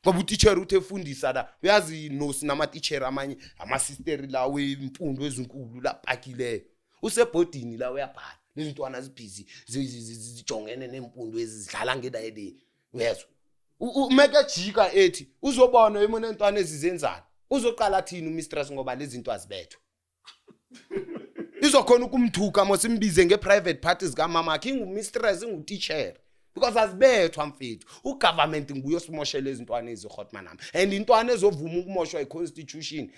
Speaker 1: ngoba uteacher uthe fundisa la uyazi nosi nama teacher amanye ama sister lawo imfundo ezinkulu laphakileyo usebhodini la uyabhala nezintwana zibhizi zijongene nemfundo ezidlala ngedayini uyezwa umeke jika ethi uzobona emona intwana ezizenzana uzoqala thina umistress ngoba lezi zinto azibethu izokhona ukumthuka mosimbize ngeprivate parties kamama kingu mistress nguteacher because azibethwa mfethu ugovernment nguyo simoshela izintwana eziGotman and intwana ezovuma ukumoshwa iconstitution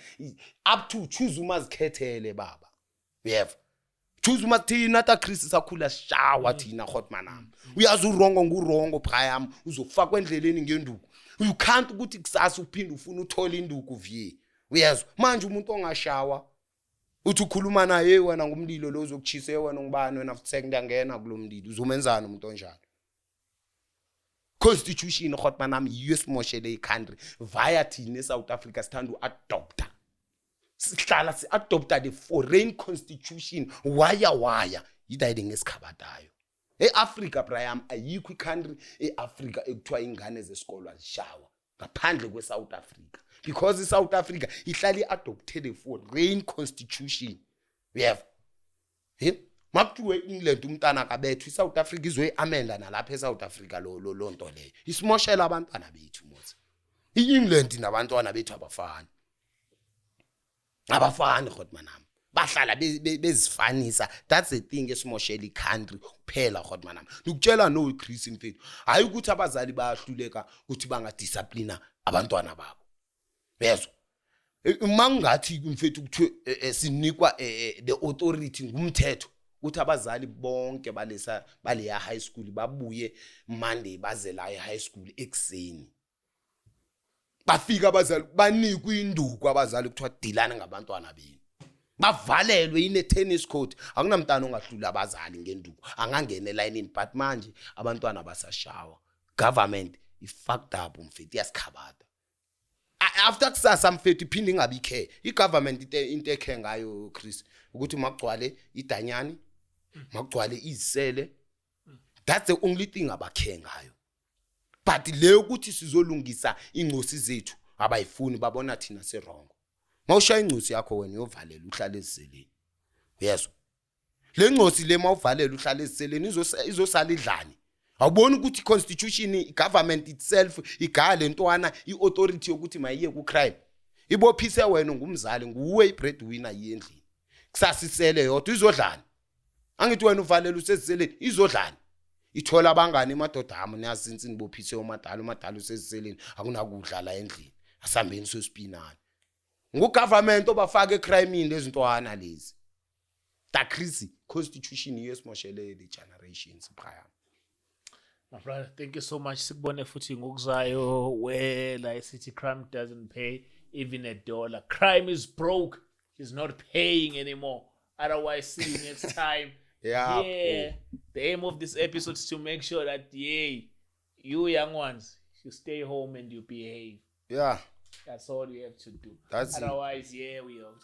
Speaker 1: up to choose umazikhethele baba uyeva choose umathina ta Chris sakhula shawa thina Gotman uyazi urongo ngurongo Brian uzofakwa endleleni ngenduku you can't ukuthi kusasa uphinde ufuna uthola induku vie uyezwa manje umuntu ongashawa uthi ukhuluma naye wena ngumlilo lo uzokuchisa wena ngubani wena futhi sekungena kulomlilo uzomenzana umuntu onjalo constitution Gotman yiyo simoshele icountry via thina eSouth Africa sithanda uadopta sihlala siadopta the foreign constitution waya yidayide ngesikhabatayo eAfrica Brian ayikho icountry eAfrica ekuthiwa ingane zesikolo azishawa ngaphandle kweSouth Africa because iSouth Africa ihlali adopted a foreign constitution uyeva makuthiwe England umntana kabethu iSouth Africa izwe amenda nalapha eSouth Africa lo nto leyo isimoshela abantwana bethu mothi iEngland nabantwana bethu abafani Gotman bahlala bezifanisa that's the thing esimoshela icountry kuphela Gotman ukutshela no Chris mfethu hayi ukuthi abazali bayahluleka ukuthi bangadiscipline abantwana babo bezwe mangathi mfethu kuthiwe sinikwa the authority ngumthetho ukuthi abazali bonke baleya high school babuye Monday baze la high school ekseni bafika abazali banikwa induku abazali kuthiwa dilana ngabantwana benu bavalelwe ine tennis court akunamntana ongahlula abazali ngenduku angangena elayinini but manje abantwana basashawa government i fucked up mfethu yasikhabata After kusasa mfethu iphinde ingabi care. I-government into ekhe ngayo Chris ukuthi makugcwale idanyani, makugcwale izisele. That's the only thing abakhe ngayo. But le ukuthi sizolungisa ingcosi zethu abayifuni babona thina serong. Mawushaya ingcosi yakho wena uyovalela uhlale eziseleni. Uyezwa? Le ngcosi le mawuvalela uhlale eziseleni izosala idlani. Awuboni ukuthi constitution i-government itself igale ntwana i-authority yokuthi mayiye ku-crime. Ibophise wena ngumzali nguwe i-breadwinner yendlini. Kusasisele yodwa izodlani. Angithi wena uvalela useziseleni izodlani. Ithola abangani emadoda ami niyazinsi nibophise umadala useziseleni akunakudla la endlini. Asambeni sosipinana. Ngu-government obafaka ecrime-ini lezintwana lezi. Takrisi constitution yesimoshele the generations phaya.
Speaker 2: My brother, thank you so much. Sikubone futhi ngokuzayo where la city crime doesn't pay even $1. Crime is broke. He's not paying anymore. Otherwise, see you next time.
Speaker 1: Yeah.
Speaker 2: The aim of this episode is to make sure that you young ones, you stay home and you behave.
Speaker 1: Yeah.
Speaker 2: That's all you have to do.
Speaker 1: That's
Speaker 2: Otherwise, we out.